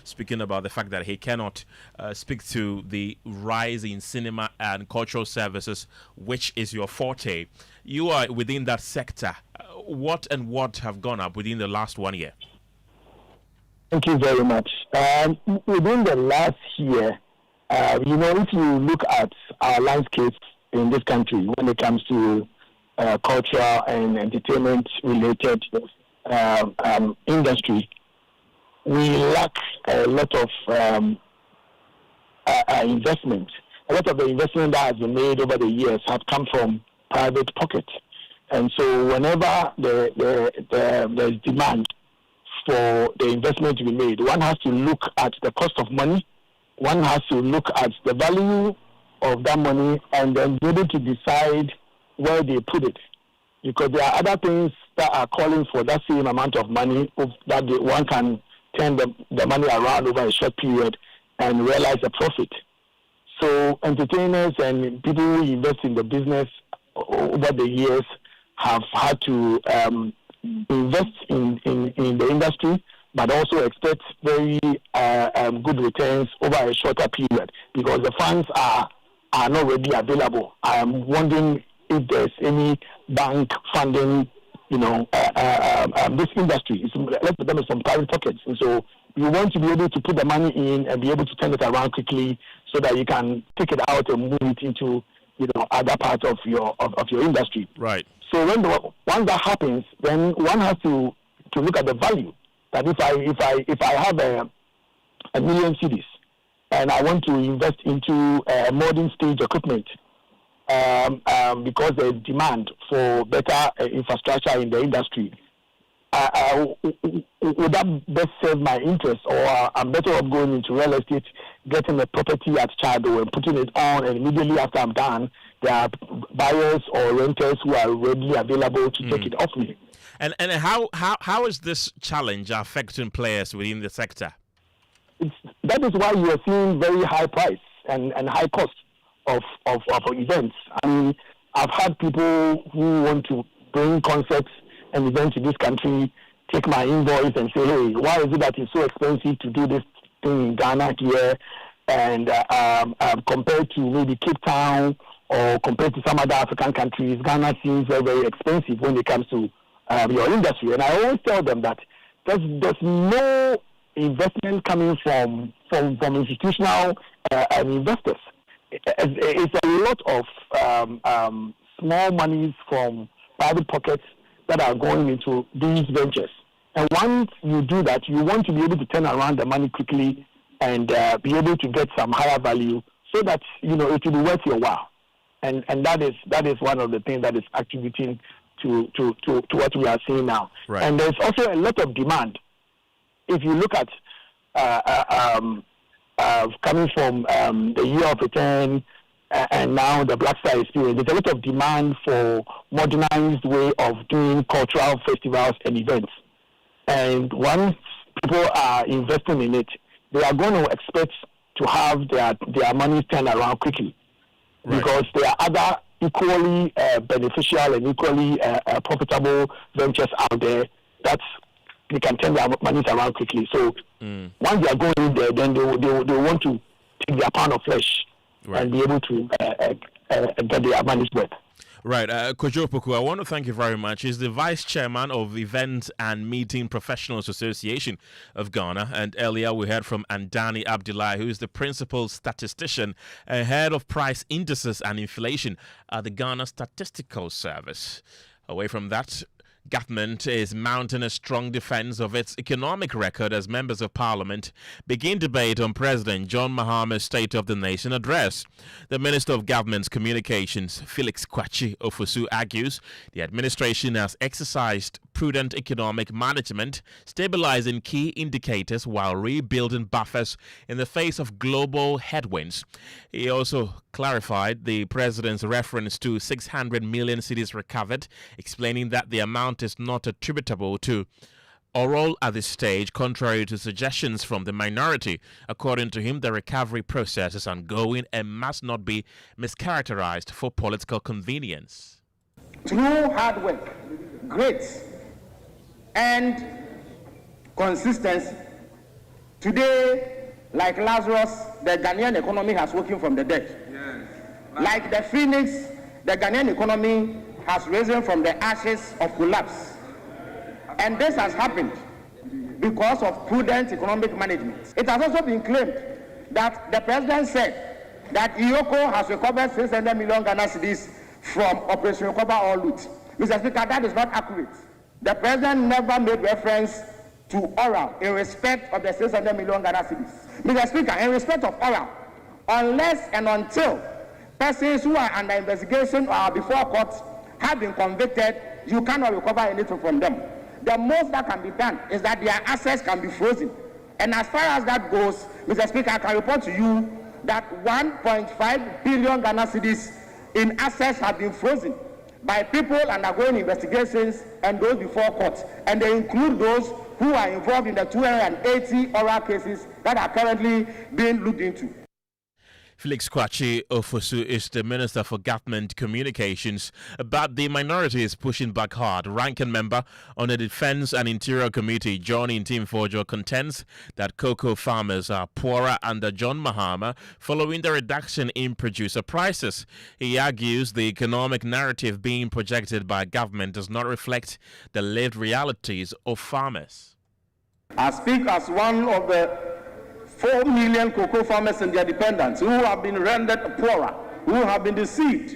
speaking about the fact that he cannot speak to the rise in cinema and cultural services, which is your forte. You are within that sector. What have gone up within the last 1 year? Thank you very much. Within the last year, if you look at our landscape in this country when it comes to cultural and entertainment-related industry, we lack a lot of investment. A lot of the investment that has been made over the years have come from private pockets. And so whenever there's demand for the investment to be made, one has to look at the cost of money, one has to look at the value of that money, and then be able to decide where they put it. Because there are other things that are calling for that same amount of money that one can turn the money around over a short period and realize a profit. So entertainers and people who invest in the business over the years have had to invest in the industry, but also expect very good returns over a shorter period because the funds are not readily available. I am wondering if there's any bank funding, this industry. Let's put them in some private pockets. And so you want to be able to put the money in and be able to turn it around quickly so that you can take it out and move it into, other parts of your industry. Right. So once that happens, then one has to look at the value. That if I have a million cedis and I want to invest into modern stage equipment because there's demand for better infrastructure in the industry, would that best serve my interest, or I'm better off going into real estate, getting a property at Chado and putting it on, and immediately after I'm done, there are buyers or renters who are readily available to take it off me. And how is this challenge affecting players within the sector? That is why you are seeing very high price and high cost of events. I mean, I've had people who want to bring concerts and events to this country take my invoice and say, hey, why is it that it's so expensive to do this thing in Ghana here, and compared to maybe Cape Town or compared to some other African countries, Ghana seems very, very expensive when it comes to your industry. And I always tell them that there's no investment coming from institutional investors. It's a lot of small monies from private pockets that are going into these ventures. And once you do that, you want to be able to turn around the money quickly and be able to get some higher value so that, it will be worth your while. And that is one of the things that is attributing to what we are seeing now. Right. And there's also a lot of demand. If you look at coming from the year of return and now the Black Star experience, there's a lot of demand for modernized way of doing cultural festivals and events. And once people are investing in it, they are going to expect to have their money turned around quickly. Right. Because there are other equally beneficial and equally profitable ventures out there that they can turn their money around quickly. So once they are going in there, then they want to take their pound of flesh and be able to get their money's worth. Right, Kojo Opoku, I want to thank you very much. He's the Vice Chairman of Event and Meeting Professionals Association of Ghana. And earlier we heard from Andani Abdullahi, who is the Principal Statistician and Head of Price Indices and Inflation at the Ghana Statistical Service. Away from that, government is mounting a strong defense of its economic record as members of parliament begin debate on President John Mahama's State of the Nation address. The Minister of Government's Communications, Felix Kwakye Ofosu, argues the administration has exercised prudent economic management, stabilizing key indicators while rebuilding buffers in the face of global headwinds. He also clarified the president's reference to 600 million cedis recovered, explaining that the amount is not attributable to oral at this stage, contrary to suggestions from the minority. According to him, the recovery process is ongoing and must not be mischaracterized for political convenience. Through hard work, grit, and consistency, today, like Lazarus, the Ghanaian economy has woken from the dead. Yes. Like the phoenix, the Ghanaian economy has risen from the ashes of collapse. And this has happened because of prudent economic management. It has also been claimed that the president said that IOCO has recovered 600 million Ghana cedis from Operation Recover All Loot. Mr. Speaker, that is not accurate. The president never made reference to oral in respect of the 600 million Ghana cedis. Mr. Speaker, in respect of oral, unless and until persons who are under investigation or are before court have been convicted, you cannot recover anything from them. The most that can be done is that their assets can be frozen. And as far as that goes, Mr. Speaker, I can report to you that 1.5 billion Ghana cedis in assets have been frozen by people undergoing investigations and those before court. And they include those who are involved in the 280 oral cases that are currently being looked into. Felix Kwakye Ofosu is the Minister for Government Communications, but the minority is pushing back hard. Ranking member on the Defense and Interior Committee, John Intimfojo, contends that cocoa farmers are poorer under John Mahama following the reduction in producer prices. He argues the economic narrative being projected by government does not reflect the lived realities of farmers. I speak as one of the 4 million cocoa farmers and their dependents who have been rendered poorer, who have been deceived.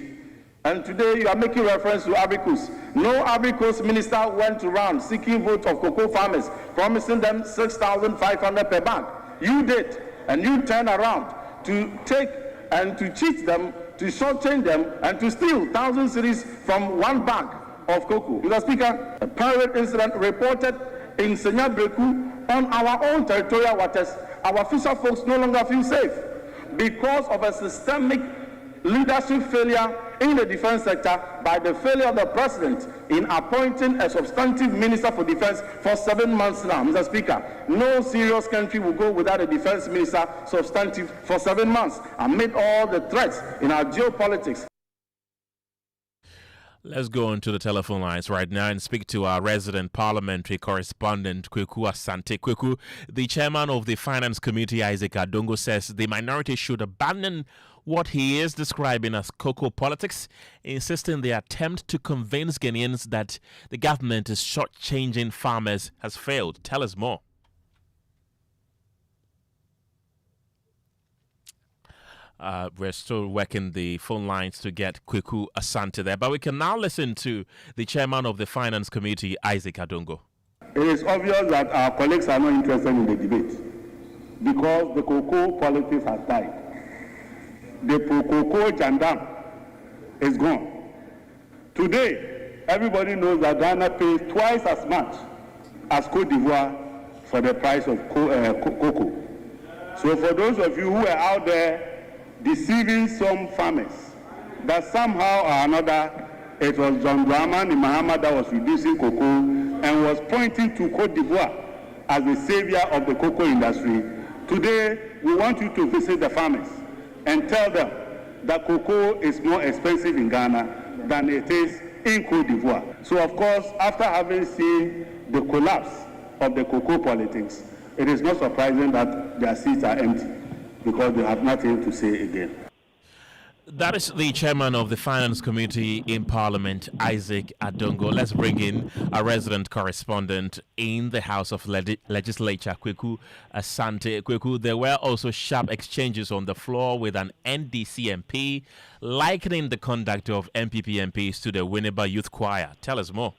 And today you are making reference to Ivory Coast. No Ivory Coast minister went around seeking votes of cocoa farmers, promising them 6,500 per bag. You did, and you turned around to take and to cheat them, to shortchange them, and to steal 1,000 cedis from one bag of cocoa. Mr. Speaker, a pirate incident reported in Senyabreku on our own territorial waters. Our fisher folks no longer feel safe because of a systemic leadership failure in the defense sector by the failure of the president in appointing a substantive minister for defense for 7 months now. Mr. Speaker, no serious country will go without a defense minister substantive for 7 months amid all the threats in our geopolitics. Let's go on to the telephone lines right now and speak to our resident parliamentary correspondent, Kweku Asante. Kweku, the chairman of the Finance Committee, Isaac Adongo, says the minority should abandon what he is describing as cocoa politics, insisting the attempt to convince Ghanaians that the government is shortchanging farmers has failed. Tell us more. We're still working the phone lines to get Kweku Asante there, but we can now listen to the chairman of the Finance Committee, Isaac Adongo. It is obvious that our colleagues are not interested in the debate because the cocoa politics has died. The cocoa jandam is gone. Today, everybody knows that Ghana pays twice as much as Côte d'Ivoire for the price of cocoa. So for those of you who are out there deceiving some farmers that somehow or another it was John Dramani Mahama that was reducing cocoa and was pointing to Côte d'Ivoire as the savior of the cocoa industry. Today, we want you to visit the farmers and tell them that cocoa is more expensive in Ghana than it is in Côte d'Ivoire. So of course, after having seen the collapse of the cocoa politics, it is not surprising that their seats are empty, because they have nothing to say again. That is the chairman of the Finance Committee in Parliament, Isaac Adongo. Let's bring in a resident correspondent in the House of Legislature, Kweku Asante. Kweku, there were also sharp exchanges on the floor with an NDC MP likening the conduct of MPP MPs to the Winneba Youth Choir. Tell us more.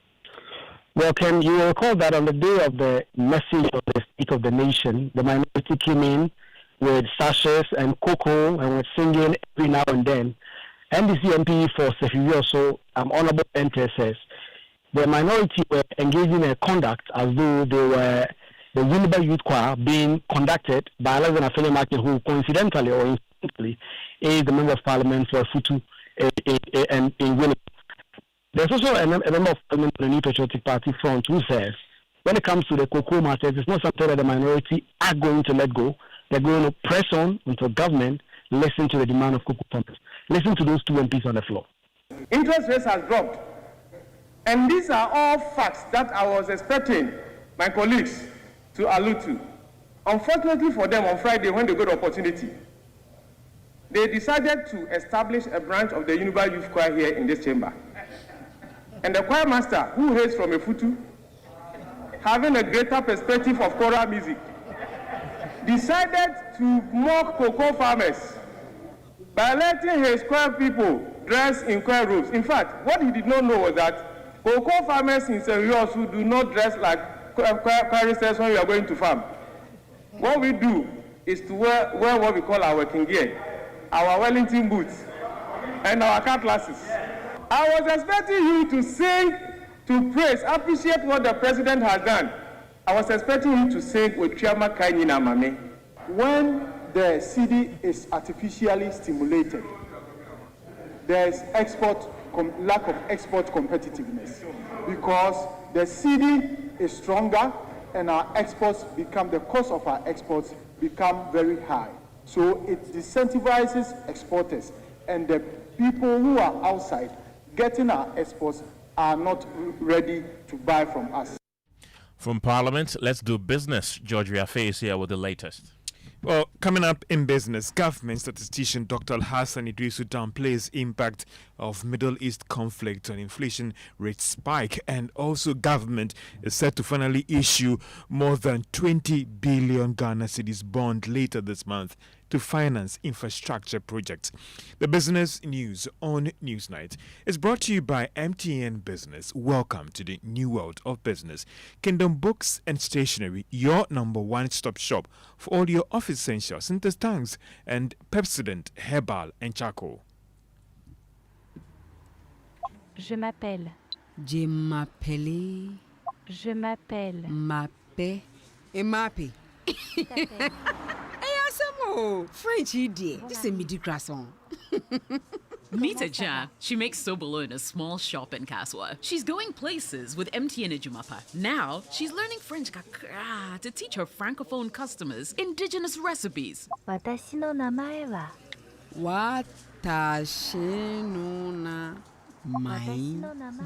Well, Ken, you will recall that on the day of the message of the State of the Nation, the minority came in with sachets and cocoa and was singing every now and then. NDC MP for Sefiwi also, Honorable Enter says, the minority were engaging in conduct as though they were the Winneba Youth Choir being conducted by Alexander Afeni Martin, who coincidentally or incidentally is the Member of Parliament for Futu in Winneba. There's also a member of Parliament on the New Patriotic Party front who says, when it comes to the cocoa matters, it's not something that the minority are going to let go. They're going to press on until government listen to the demand of cocoa farmers. Listen to those two MPs on the floor. Interest rates has dropped. And these are all facts that I was expecting my colleagues to allude to. Unfortunately for them, on Friday, when they got the opportunity, they decided to establish a branch of the Winneba Youth Choir here in this chamber. And the choir master, who hails from a Futu, having a greater perspective of choral music, decided to mock cocoa farmers by letting his choir people dress in choir robes. In fact, what he did not know was that cocoa farmers in Sefiwi who do not dress like choristers when we are going to farm. What we do is to wear what we call our working gear, our Wellington boots, and our cutlasses. I was expecting you to sing, to praise, appreciate what the president has done. I was expecting him to sing with Chiama Kainina Mame. When the CD is artificially stimulated, there is lack of export competitiveness because the CD is stronger and our exports become, the cost of our exports become very high. So it disincentivizes exporters, and the people who are outside getting our exports are not ready to buy from us. From Parliament, let's do business. George Riafe is here with the latest. Well, coming up in business, government statistician Dr. Hassan Idrisu downplays impact of Middle East conflict on inflation rate spike, and also government is set to finally issue more than 20 billion Ghana cedis bond later this month to finance infrastructure projects. The business news on Newsnight is brought to you by MTN Business. Welcome to the new world of business. Kingdom Books and Stationery, your number one-stop shop for all your office essentials, tanks and Pepsodent, Herbal and Charcoal. Je m'appelle Je m'appelle. Je m'appelle. Mappe. Et mappé. French idiot. This is midi croissant. Meet a Jan. She makes sobolo in a small shop in Kaswa. She's going places with MTN Ejumapa. Now, she's learning French kakra to teach her francophone customers indigenous recipes. Watashi no namae wa. Watashi no namae.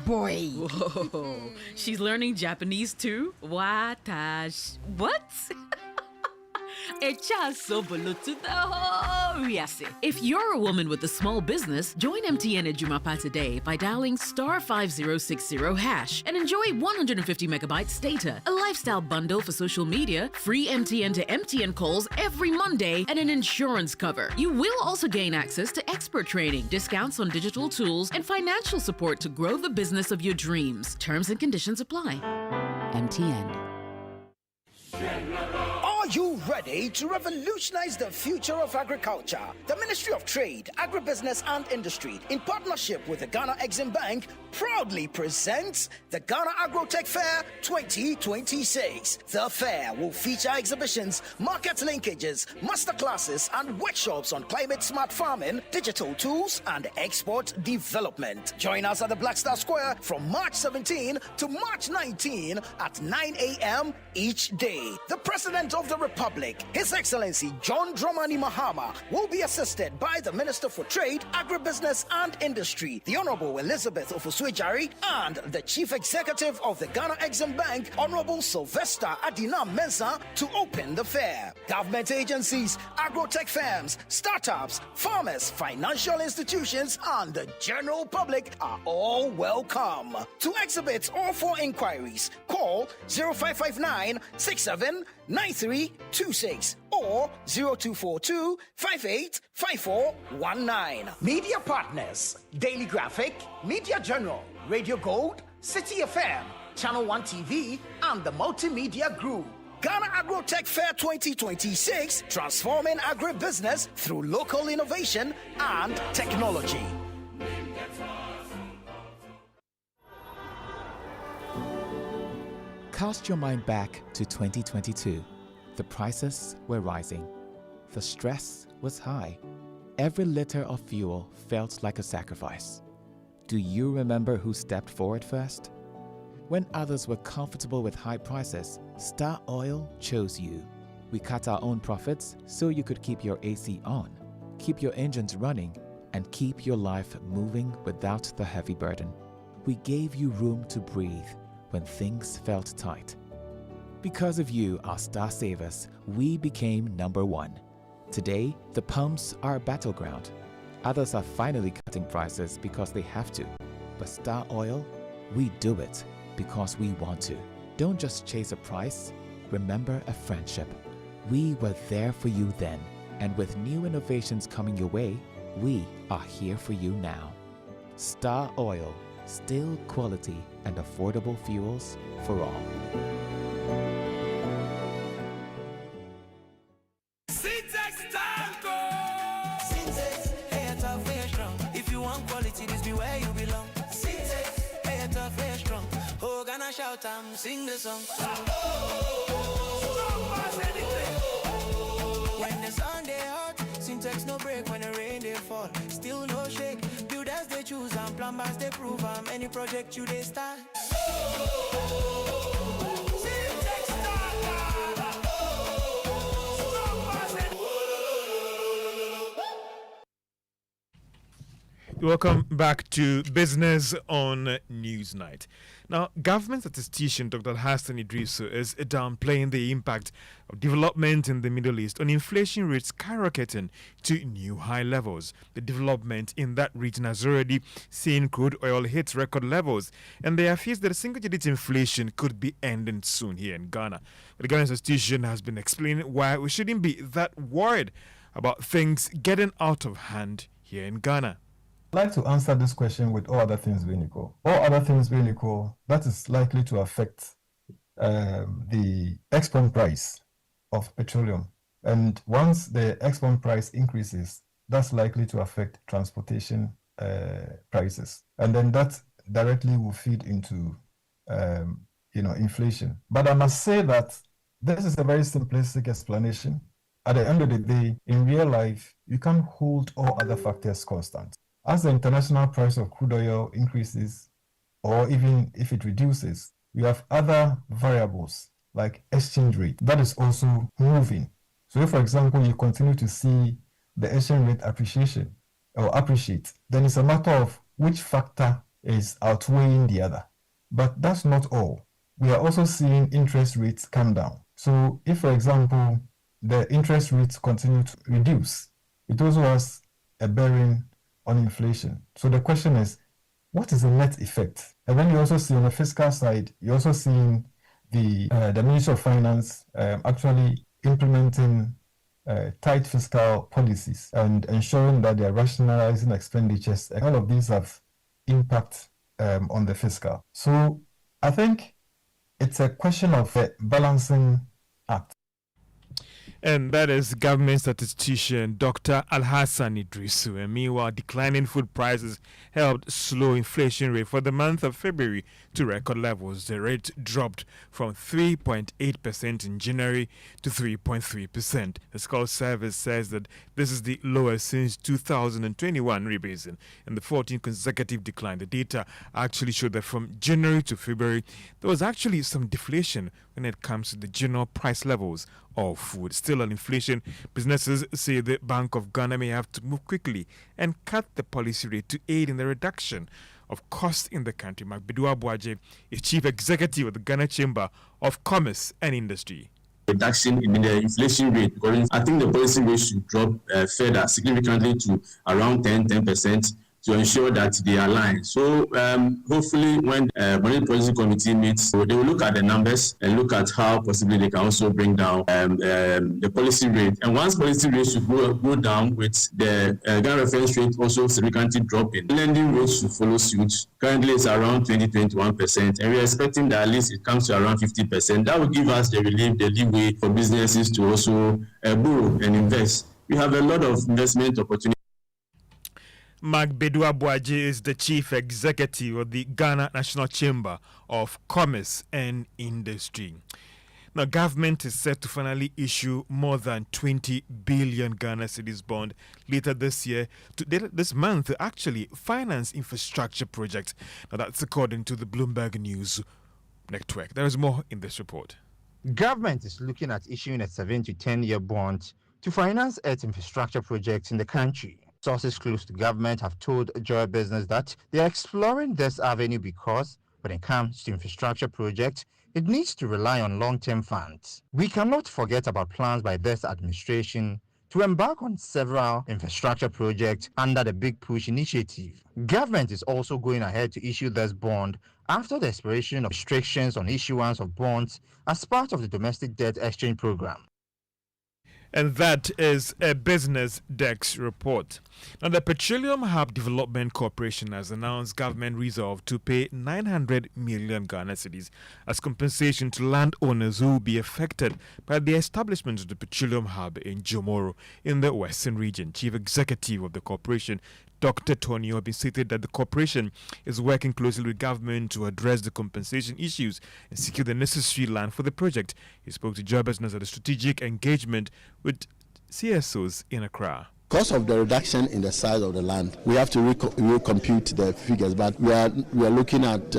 Boy. Whoa. She's learning Japanese too? Watashi. What? If you're a woman with a small business, join MTN Ejumapa today by dialing *5060# and enjoy 150 megabytes data, a lifestyle bundle for social media, free MTN to MTN calls every Monday, and an insurance cover. You will also gain access to expert training, discounts on digital tools, and financial support to grow the business of your dreams. Terms and conditions apply. MTN. Are you ready to revolutionize the future of agriculture? The Ministry of Trade, Agribusiness and Industry, in partnership with the Ghana Exim Bank, proudly presents the Ghana Agrotech Fair 2026. The fair will feature exhibitions, market linkages, masterclasses, and workshops on climate-smart farming, digital tools, and export development. Join us at the Black Star Square from March 17 to March 19 at 9 a.m. each day. The President of the Republic, His Excellency John Dramani Mahama, will be assisted by the Minister for Trade, Agribusiness and Industry, the Honorable Elizabeth Officiating, and the Chief Executive of the Ghana Exim Bank, Honorable Sylvester Adina Mensah, to open the fair. Government agencies, agrotech firms, startups, farmers, financial institutions, and the general public are all welcome. To exhibit or for inquiries, call 0559 679326 or 0242 585419. Media partners: Daily Graphic, Media General, Radio Gold, City FM, Channel 1 TV, and the Multimedia Group. Ghana Agrotech Fair 2026, transforming agribusiness through local innovation and technology. Cast your mind back to 2022. The prices were rising. The stress was high. Every liter of fuel felt like a sacrifice. Do you remember who stepped forward first? When others were comfortable with high prices, Star Oil chose you. We cut our own profits so you could keep your AC on, keep your engines running, and keep your life moving without the heavy burden. We gave you room to breathe when things felt tight. Because of you, our star savers, we became number one. Today, the pumps are a battleground. Others are finally cutting prices because they have to. But Star Oil, we do it because we want to. Don't just chase a price, remember a friendship. We were there for you then, and with new innovations coming your way, we are here for you now. Star Oil, still quality and affordable fuels for all. If you want quality, this be where you belong. Hey, tough, hey, strong. Oh, gonna shout and sing the song. When the sun they hot, syntax no break. When the rain they fall, still no shake. Builders they choose and plumbers they prove. Any project you they start. Welcome back to Business on Newsnight. Now, government statistician Dr. Hassan Idrisu is downplaying the impact of development in the Middle East on inflation rates skyrocketing to new high levels. The development in that region has already seen crude oil hit record levels, and there are fears that single-digit inflation could be ending soon here in Ghana. The Ghana statistician has been explaining why we shouldn't be that worried about things getting out of hand here in Ghana. I'd like to answer this question with all other things being equal. All other things being equal, that is likely to affect the export price of petroleum. And once the export price increases, that's likely to affect transportation prices. And then that directly will feed into, inflation. But I must say that this is a very simplistic explanation. At the end of the day, in real life, you can't hold all other factors constant. As the international price of crude oil increases, or even if it reduces, you have other variables like exchange rate that is also moving. So if, for example, you continue to see the exchange rate appreciation or appreciate, then it's a matter of which factor is outweighing the other. But that's not all. We are also seeing interest rates come down. So if, for example, the interest rates continue to reduce, it also has a bearing on inflation. So the question is, what is the net effect? And then you also see on the fiscal side, you're also seeing the Ministry of Finance actually implementing tight fiscal policies and ensuring that they're rationalizing expenditures. And all of these have impact on the fiscal. So I think it's a question of a balancing act. And that is government statistician Dr. Alhassan Idrisu. And meanwhile, declining food prices helped slow inflation rate for the month of February to record levels. The rate dropped from 3.8% in January to 3.3%. The Skull Service says that this is the lowest since 2021 rebasing and the 14th consecutive decline. The data actually showed that from January to February, there was actually some deflation when it comes to the general price levels of food. Still on inflation, businesses say the Bank of Ghana may have to move quickly and cut the policy rate to aid in the reduction of costs in the country. Magbedu Abuaje is Chief Executive of the Ghana Chamber of Commerce and Industry. Reduction in the inflation rate, because I think the policy rate should drop further significantly to around 10% to ensure that they align. So hopefully when Monetary Policy Committee meets, so they will look at the numbers and look at how possibly they can also bring down the policy rate. And once policy rate should go down with the Ghana reference rate also significantly dropping, lending rates should follow suit. Currently it's around 20-21%, and we're expecting that at least it comes to around 50%. That will give us the relief, the leeway for businesses to also borrow and invest. We have a lot of investment opportunities. Magbedu Abuaje is the Chief Executive of the Ghana National Chamber of Commerce and Industry. Now, government is set to finally issue more than 20 billion Ghana cedis bond later this year, this month, to actually finance infrastructure projects. Now, that's according to the Bloomberg News Network. There is more in this report. Government is looking at issuing a 7 to 10-year bond to finance its infrastructure projects in the country. Sources close to government have told Joy Business that they are exploring this avenue because when it comes to infrastructure projects, it needs to rely on long-term funds. We cannot forget about plans by this administration to embark on several infrastructure projects under the Big Push initiative. Government is also going ahead to issue this bond after the expiration of restrictions on issuance of bonds as part of the domestic debt exchange program. And that is a Business Desk report. Now, the Petroleum Hub Development Corporation has announced government resolve to pay 900 million Ghana cedis as compensation to landowners who will be affected by the establishment of the Petroleum Hub in Jomoro in the Western region. Chief Executive of the corporation, Dr. Tony Obi, stated that the corporation is working closely with government to address the compensation issues and secure the necessary land for the project. He spoke to Joy Business at a strategic engagement with CSOs in Accra. Because of the reduction in the size of the land, we have to recompute the figures, but we are looking at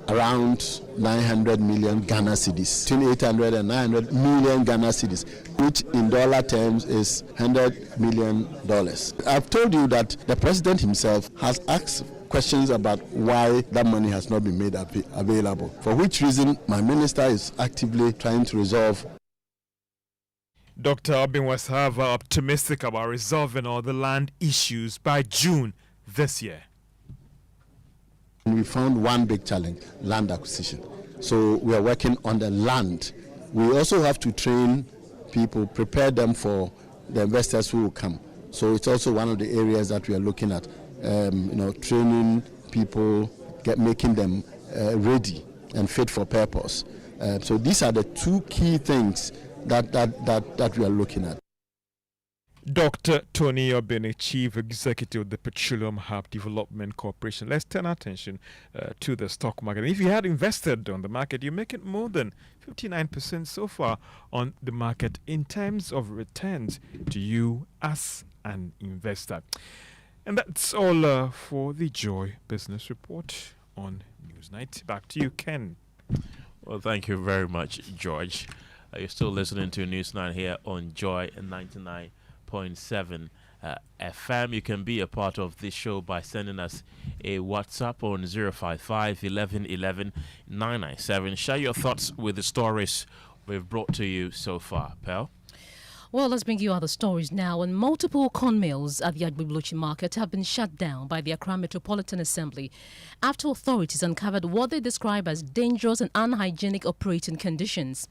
around 900 million Ghana cedis, between 800 and 900 million Ghana cedis, which in dollar terms is $100 million. I've told you that the president himself has asked questions about why that money has not been made available, for which reason my minister is actively trying to resolve. Dr. Obin was, however, optimistic about resolving all the land issues by June this year. We found one big challenge, land acquisition. So we are working on the land. We also have to train people, prepare them for the investors who will come. So it's also one of the areas that we are looking at, training people, making them ready and fit for purpose. So these are the two key things that we are looking at. Dr. Tony Obene, Chief Executive of the Petroleum Hub Development Corporation. Let's turn our attention to the stock market. If you had invested on the market, you make it more than 59% so far on the market in terms of returns to you as an investor. And that's all for the Joy Business Report on Newsnight. Back to you, Ken. Well, thank you very much, George. You're still listening to Newsnight here on Joy 99.7 FM. You can be a part of this show by sending us a WhatsApp on 055 11 11 997. Share your thoughts with the stories we've brought to you so far, Pearl. Well, let's bring you other stories now. And multiple corn mills at the Agbiblochi market have been shut down by the Accra Metropolitan Assembly after authorities uncovered what they describe as dangerous and unhygienic operating conditions.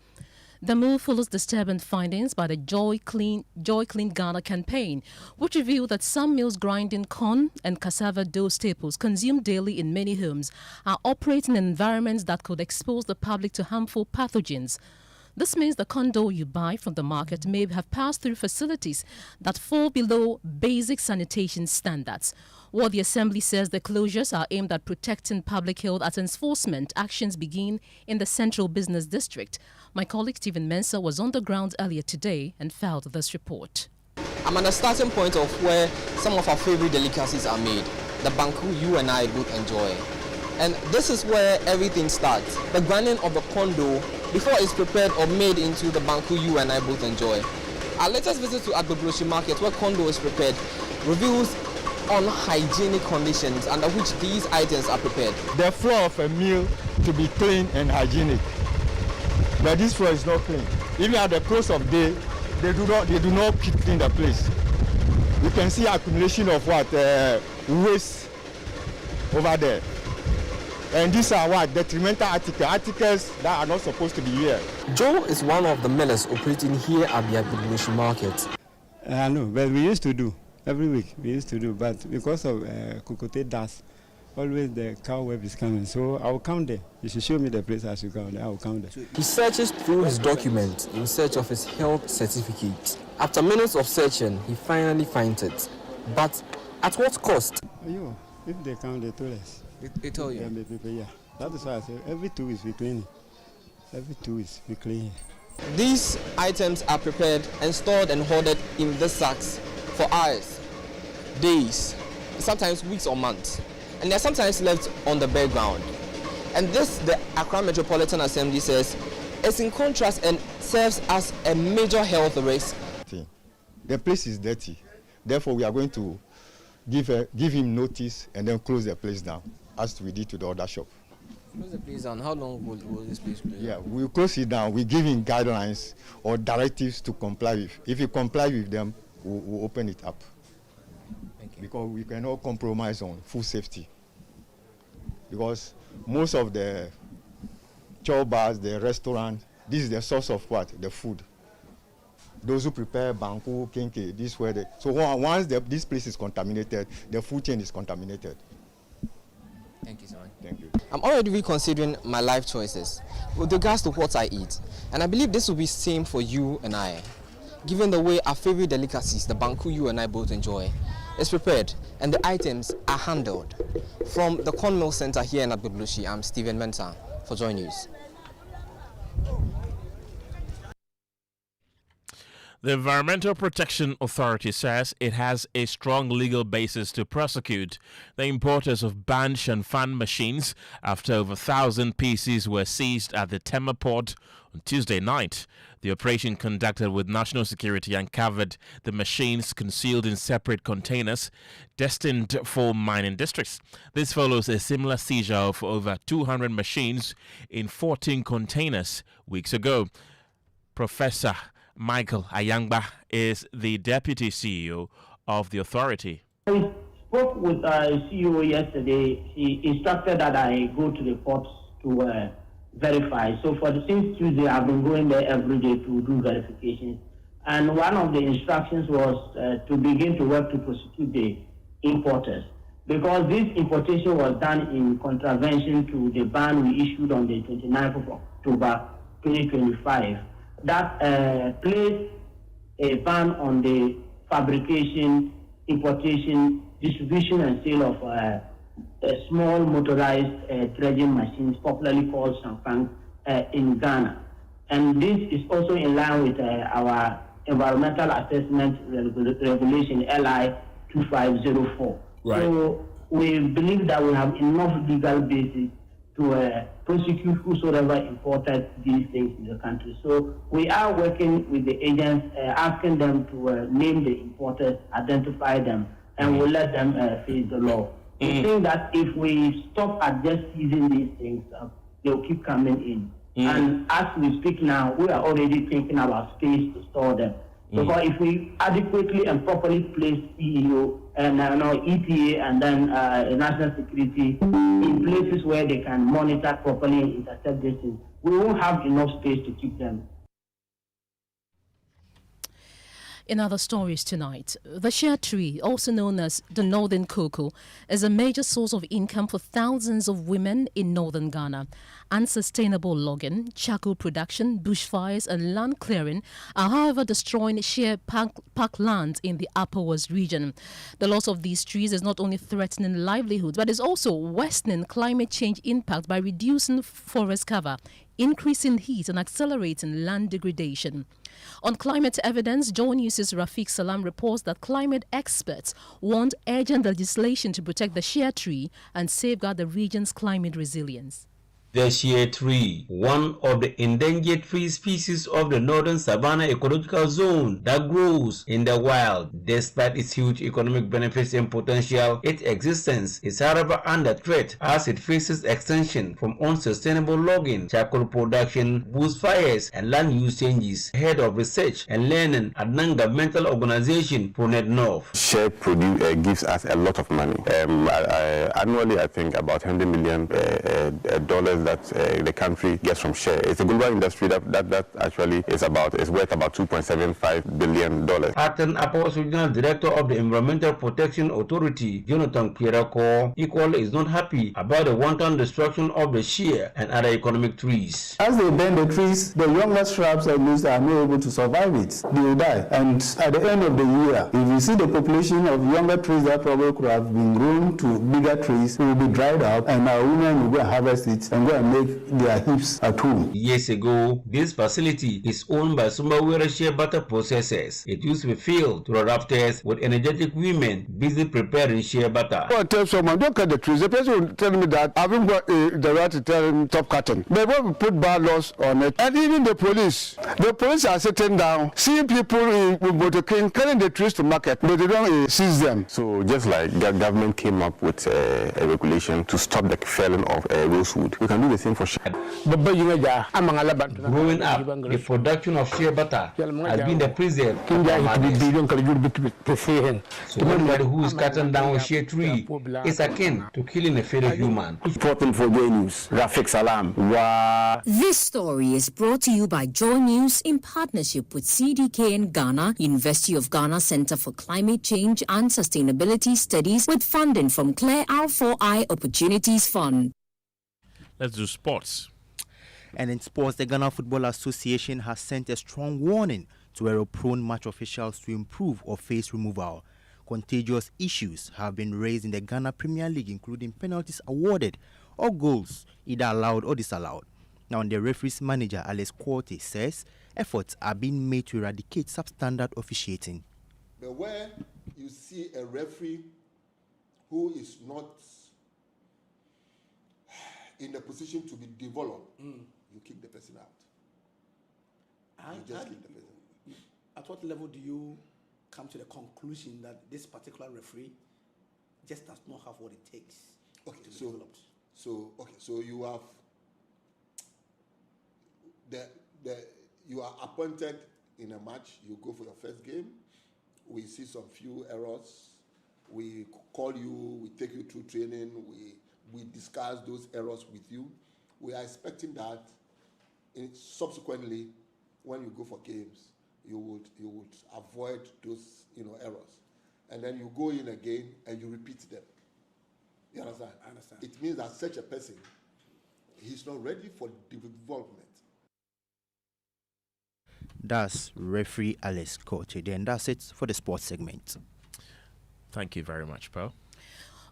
The move follows disturbing findings by the Joy Clean Ghana campaign, which revealed that some mills grinding corn and cassava dough staples consumed daily in many homes are operating in environments that could expose the public to harmful pathogens. This means the corn dough you buy from the market may have passed through facilities that fall below basic sanitation standards. While the Assembly says the closures are aimed at protecting public health as enforcement actions begin in the Central Business District, my colleague Stephen Mensah was on the ground earlier today and filed this report. I'm at the starting point of where some of our favorite delicacies are made, the banku you and I both enjoy. And this is where everything starts, the grinding of the corn dough before it's prepared or made into the banku you and I both enjoy. Our latest visit to Agbiblochi market, where corn dough is prepared, reveals unhygienic conditions under which these items are prepared. The floor of a meal to be clean and hygienic, but this floor is not clean. Even at the close of day, they do not clean the place. You can see accumulation of waste over there. And these are detrimental articles that are not supposed to be here. Joe is one of the millers operating here at the Agbiblochi market. I know, but we used to do every week. But because of Kukote dust, always the cow web is coming. So I will come there. You should show me the place as you come there. I will come there. He searches through his documents in search of his health certificate. After minutes of searching, he finally finds it. But at what cost? If they come, they told us. They tell you? Yeah. That is why I say every 2 weeks we clean. Every 2 weeks we clean. These items are prepared and stored and hoarded in the sacks for hours, days, sometimes weeks or months. And they're sometimes left on the bare ground. And this, the Accra Metropolitan Assembly says, is in contrast and serves as a major health risk. The place is dirty. Therefore, we are going to give him notice and then close the place down, as we did to the other shop. Close the place down. How long will this place close? Yeah, we'll close it down. We give him guidelines or directives to comply with. If you comply with them, we'll open it up. Thank you. Because we cannot compromise on food safety. Because most of the chow bars, the restaurant, this is the source of what? The food. Those who prepare banku, kenke, this where so once this place is contaminated, the food chain is contaminated. Thank you, sir. Thank you. I'm already reconsidering my life choices with regards to what I eat. And I believe this will be the same for you and I. Given the way our favorite delicacies, the banku you and I both enjoy, is prepared and the items are handled. From the Corn Mill Center here in Agbiblochi, I'm Stephen Mensah for Joy News. The Environmental Protection Authority says it has a strong legal basis to prosecute the importers of banned Shanfan machines after over 1,000 pieces were seized at the Tema port on Tuesday night. The operation conducted with national security uncovered the machines concealed in separate containers destined for mining districts. This follows a similar seizure of over 200 machines in 14 containers weeks ago. Professor Michael Ayangba is the deputy CEO of the authority. I spoke with our CEO yesterday. He instructed that I go to the port to verify. So since Tuesday, I've been going there every day to do verifications. And one of the instructions was to begin to work to prosecute the importers, because this importation was done in contravention to the ban we issued on the 29th of October 2025. That placed a ban on the fabrication, importation, distribution, and sale of small motorized dredging machines, popularly called sampan, in Ghana. And this is also in line with our environmental assessment regulation, LI 2504. Right. So we believe that we have enough legal basis to prosecute whosoever imported these things in the country. So we are working with the agents, asking them to name the importers, identify them, and we'll let them face the law. We think that if we stop at just seizing these things, they'll keep coming in. And as we speak now, we are already thinking about space to store them. Because if we adequately and properly place EEO and EPA and then national security in places where they can monitor properly and intercept these things, we won't have enough space to keep them. In other stories tonight, the shea tree, also known as the northern cocoa, is a major source of income for thousands of women in northern Ghana. Unsustainable logging, charcoal production, bushfires and land clearing are however destroying shea parklands in the Upper West region. The loss of these trees is not only threatening livelihoods, but is also worsening climate change impact by reducing forest cover, increasing heat and accelerating land degradation. On climate evidence, Joy News' Rafiq Salam reports that climate experts want urgent legislation to protect the shea tree and safeguard the region's climate resilience. The shea tree, one of the endangered tree species of the northern savanna ecological zone that grows in the wild. Despite its huge economic benefits and potential, its existence is however under threat as it faces extension from unsustainable logging, charcoal production, bushfires, and land use changes. Head of Research and Learning at non-governmental organization Pronet North. Shea gives us a lot of money. Annually, I think about $100 million that the country gets from shea. It's a global industry that actually is worth about $2.75 billion. Acting Upper Regional Director of the Environmental Protection Authority, Jonathan Pierako, equally is not happy about the wanton destruction of the shea and other economic trees. As they burn the trees, the younger shrubs and leaves are not able to survive it. They will die. And at the end of the year, if you see the population of younger trees that probably could have been grown to bigger trees, it will be dried up, and our women will go and harvest it and go and make their heaps at home. Years ago, this facility is owned by Sumbawera shea butter processors. It used to be filled to the rafters with energetic women busy preparing shea butter. I tell someone, don't cut the trees. The person will tell me that I haven't got the right to tell him stop cutting. But when we put bad laws on it, and even the police are sitting down, seeing people with motor king carrying the trees to market, but they don't seize them. So just like the government came up with a regulation to stop the felling of rosewood, we can do the same for shea. Growing up, the production of shea butter has been the prison of farmers. So anybody who is cutting down a shea tree is akin to killing a fellow human. Reporting for Joy News, Rafiq Salam. Wow. This story is brought to you by Joy News in partnership with CDKN Ghana, University of Ghana Center for Climate Change and Sustainability Studies, with funding from Claire R4I Opportunities Fund. Let's do sports. And in sports, the Ghana Football Association has sent a strong warning to error-prone match officials to improve or face removal. Contagious issues have been raised in the Ghana Premier League, including penalties awarded or goals either allowed or disallowed. Now, the referee's manager, Alex Quarty, says efforts are being made to eradicate substandard officiating. But where you see a referee who is not in the position to be developed, you kick the person out. You just kick the person. At what level do you come to the conclusion that this particular referee just does not have what it takes to be developed? So you have you are appointed in a match. You go for your first game. We see some few errors. We call you. We take you through training. We discuss those errors with you. We are expecting that subsequently, when you go for games, you would avoid those errors, and then you go in again and you repeat them. You understand? I understand. It means that such a person, he's not ready for development. That's referee Alice Koche. And that's it for the sports segment. Thank you very much, Pearl.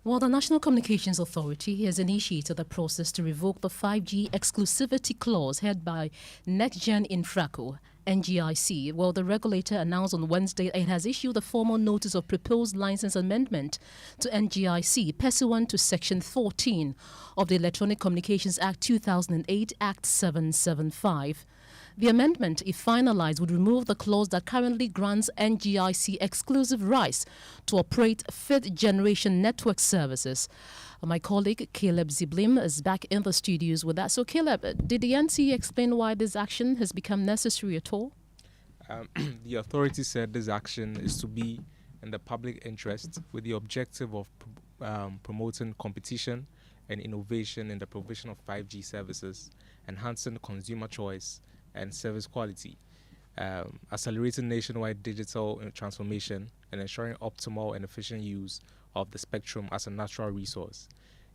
Well, the National Communications Authority has initiated a process to revoke the 5G exclusivity clause held by NextGen Infraco, NGIC. Well, the regulator announced on Wednesday it has issued a formal notice of proposed license amendment to NGIC pursuant to Section 14 of the Electronic Communications Act 2008, Act 775. The amendment, if finalized, would remove the clause that currently grants NGIC exclusive rights to operate fifth-generation network services. My colleague Caleb Ziblim is back in the studios with that. So, Caleb, did the NCE explain why this action has become necessary at all? The authority said this action is to be in the public interest with the objective of promoting competition and innovation in the provision of 5G services, enhancing consumer choice and service quality, accelerating nationwide digital transformation, and ensuring optimal and efficient use of the spectrum as a natural resource.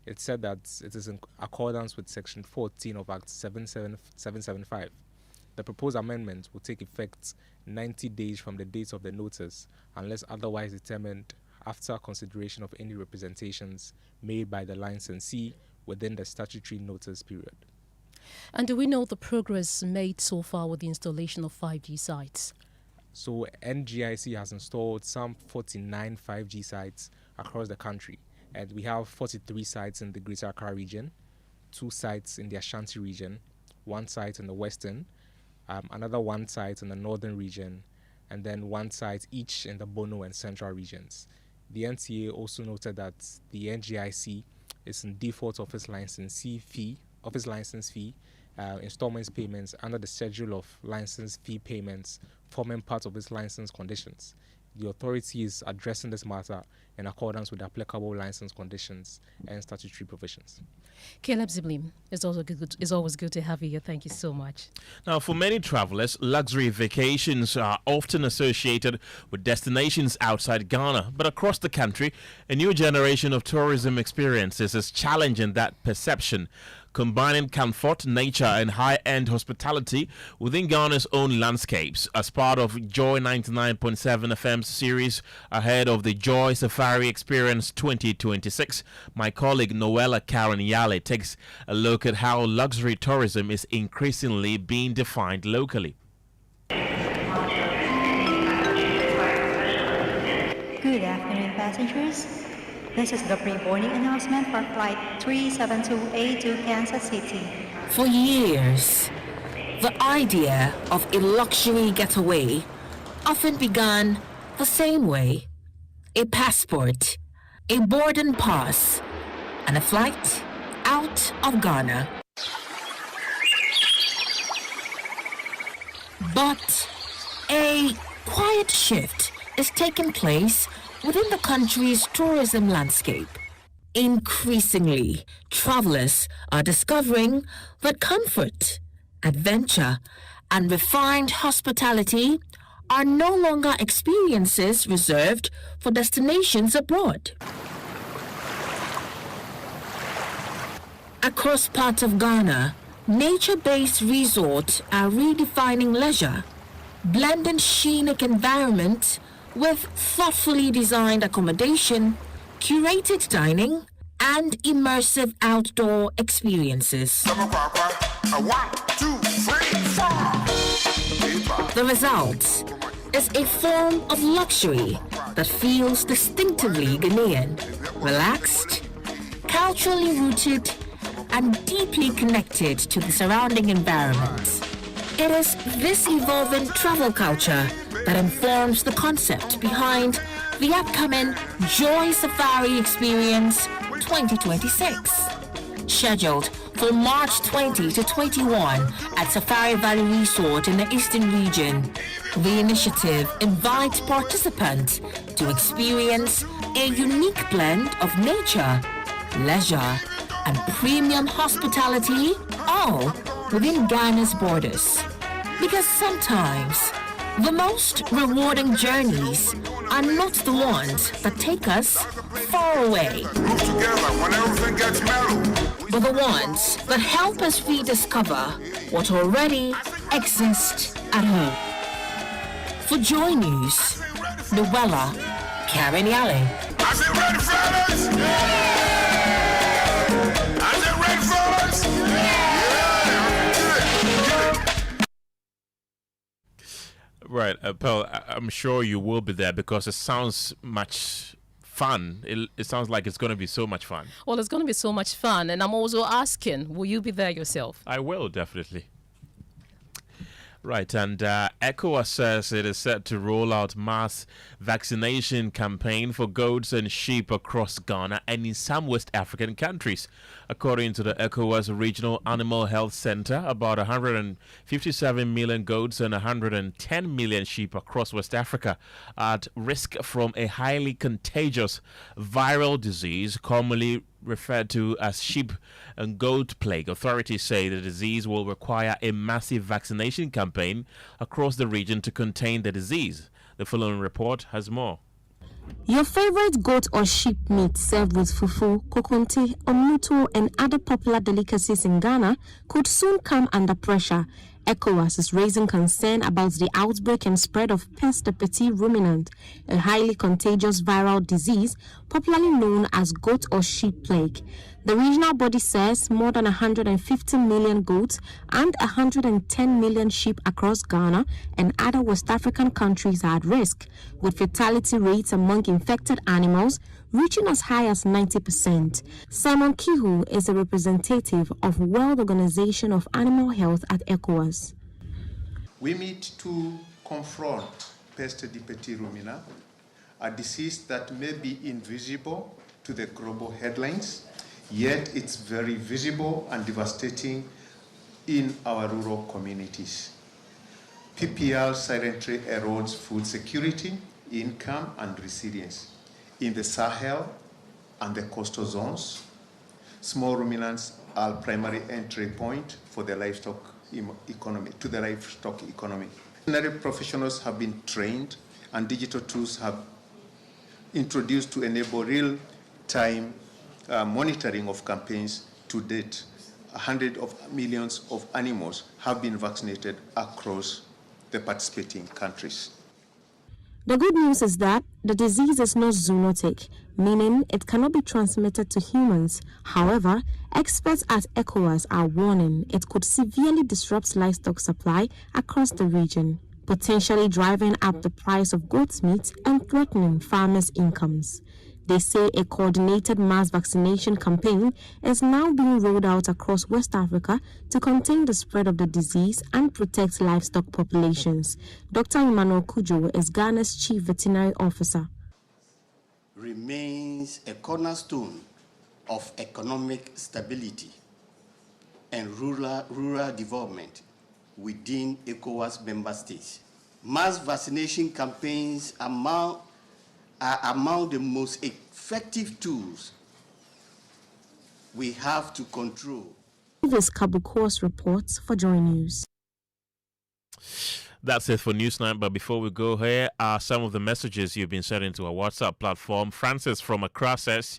It said that it is in accordance with Section 14 of Act 775. The proposed amendment will take effect 90 days from the date of the notice, unless otherwise determined after consideration of any representations made by the licensee within the statutory notice period. And do we know the progress made so far with the installation of 5G sites? So NGIC has installed some 49 5G sites across the country, and we have 43 sites in the Greater Accra region, 2 sites in the Ashanti region, 1 site in the Western, another 1 site in the Northern region, and then 1 site each in the Bono and Central regions. The NTA also noted that the NGIC is in default of its license fee, installments payments under the schedule of license fee payments forming part of its license conditions. The authority is addressing this matter in accordance with the applicable license conditions and statutory provisions. Caleb Ziblim, it's always good to have you here. Thank you so much. Now, for many travelers, luxury vacations are often associated with destinations outside Ghana. But across the country, a new generation of tourism experiences is challenging that perception, combining comfort, nature, and high-end hospitality within Ghana's own landscapes. As part of Joy 99.7 FM's series ahead of the Joy Safari Experience 2026, my colleague Noella Karen Yale takes a look at how luxury tourism is increasingly being defined locally. Good afternoon, passengers. This is the pre-boarding announcement for Flight 372A to Kansas City. For years, the idea of a luxury getaway often began the same way: a passport, a boarding pass, and a flight out of Ghana. But a quiet shift is taking place within the country's tourism landscape. Increasingly, travelers are discovering that comfort, adventure, and refined hospitality are no longer experiences reserved for destinations abroad. Across parts of Ghana, nature-based resorts are redefining leisure, blending scenic environment with thoughtfully designed accommodation, curated dining, and immersive outdoor experiences. The result is a form of luxury that feels distinctively Ghanaian, relaxed, culturally rooted, and deeply connected to the surrounding environment. It is this evolving travel culture that informs the concept behind the upcoming Joy Safari Experience 2026. Scheduled for March 20 to 21 at Safari Valley Resort in the Eastern region, the initiative invites participants to experience a unique blend of nature, leisure, and premium hospitality, all within Ghana's borders. Because sometimes the most rewarding journeys are not the ones that take us far away, but the ones that help us rediscover what already exists at home. For Joy News, Noella Cariniale. Right, Pearl, I'm sure you will be there because it sounds much fun. It sounds like it's going to be so much fun. Well, it's going to be so much fun. And I'm also asking, will you be there yourself? I will, definitely. Right, and ECOWAS says it is set to roll out mass vaccination campaign for goats and sheep across Ghana and in some West African countries. According to the ECOWAS Regional Animal Health Center, about 157 million goats and 110 million sheep across West Africa are at risk from a highly contagious viral disease commonly referred to as sheep and goat plague. Authorities say the disease will require a massive vaccination campaign across the region to contain the disease. The following report has more. Your favorite goat or sheep meat served with fufu, kokonte, omuto, and other popular delicacies in Ghana could soon come under pressure. ECOWAS is raising concern about the outbreak and spread of peste de petit ruminant, a highly contagious viral disease popularly known as goat or sheep plague. The regional body says more than 150 million goats and 110 million sheep across Ghana and other West African countries are at risk, with fatality rates among infected animals reaching as high as 90%. Simon Kihu is a representative of World Organization of Animal Health at ECOWAS. We meet to confront peste de petit ruminant, a disease that may be invisible to the global headlines, yet it's very visible and devastating in our rural communities. PPR silently erodes food security, income, and resilience. In the Sahel and the coastal zones, small ruminants are primary entry point for the livestock economy, to the livestock economy. Veterinary professionals have been trained and digital tools have introduced to enable real-time monitoring of campaigns. To date, hundreds of millions of animals have been vaccinated across the participating countries. The good news is that the disease is not zoonotic, meaning it cannot be transmitted to humans. However, experts at ECOWAS are warning it could severely disrupt livestock supply across the region, potentially driving up the price of goat's meat and threatening farmers' incomes. They say a coordinated mass vaccination campaign is now being rolled out across West Africa to contain the spread of the disease and protect livestock populations. Dr. Emmanuel Kujo is Ghana's Chief Veterinary Officer. Remains a cornerstone of economic stability and rural development within ECOWAS member states. Mass vaccination campaigns are among the most effective tools we have to control. This Kabuko's reports for Joy News. That's it for Newsnight, but before we go, here are some of the messages you've been sending to our WhatsApp platform. Francis from Accra says,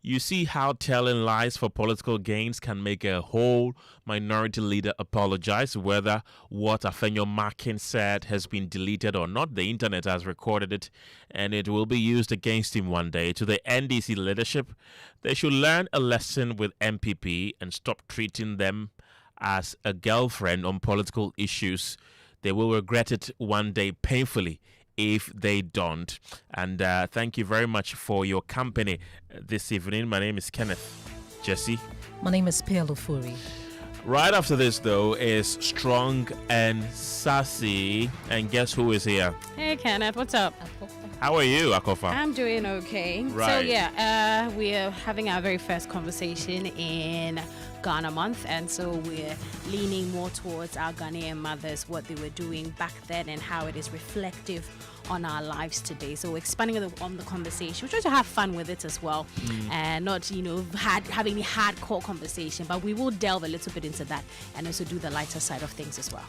you see how telling lies for political gains can make a whole minority leader apologize, whether what Afenyo Makin said has been deleted or not. The internet has recorded it, and it will be used against him one day. To the NDC leadership, they should learn a lesson with MPP and stop treating them as a girlfriend on political issues. They will regret it one day painfully if they don't. And thank you very much for your company this evening. My name is Kenneth. Gyasi. My name is Ofori. Right after this, though, is Strong and Sassy. And guess who is here? Hey, Kenneth, what's up? How are you, Akofa? I'm doing okay. Right. So, yeah, we're having our very first conversation in Ghana month, and so we're leaning more towards our Ghanaian mothers, what they were doing back then and how it is reflective on our lives today. So we're expanding on the conversation. We're trying to have fun with it as well, and not, having a hardcore conversation, but we will delve a little bit into that and also do the lighter side of things as well.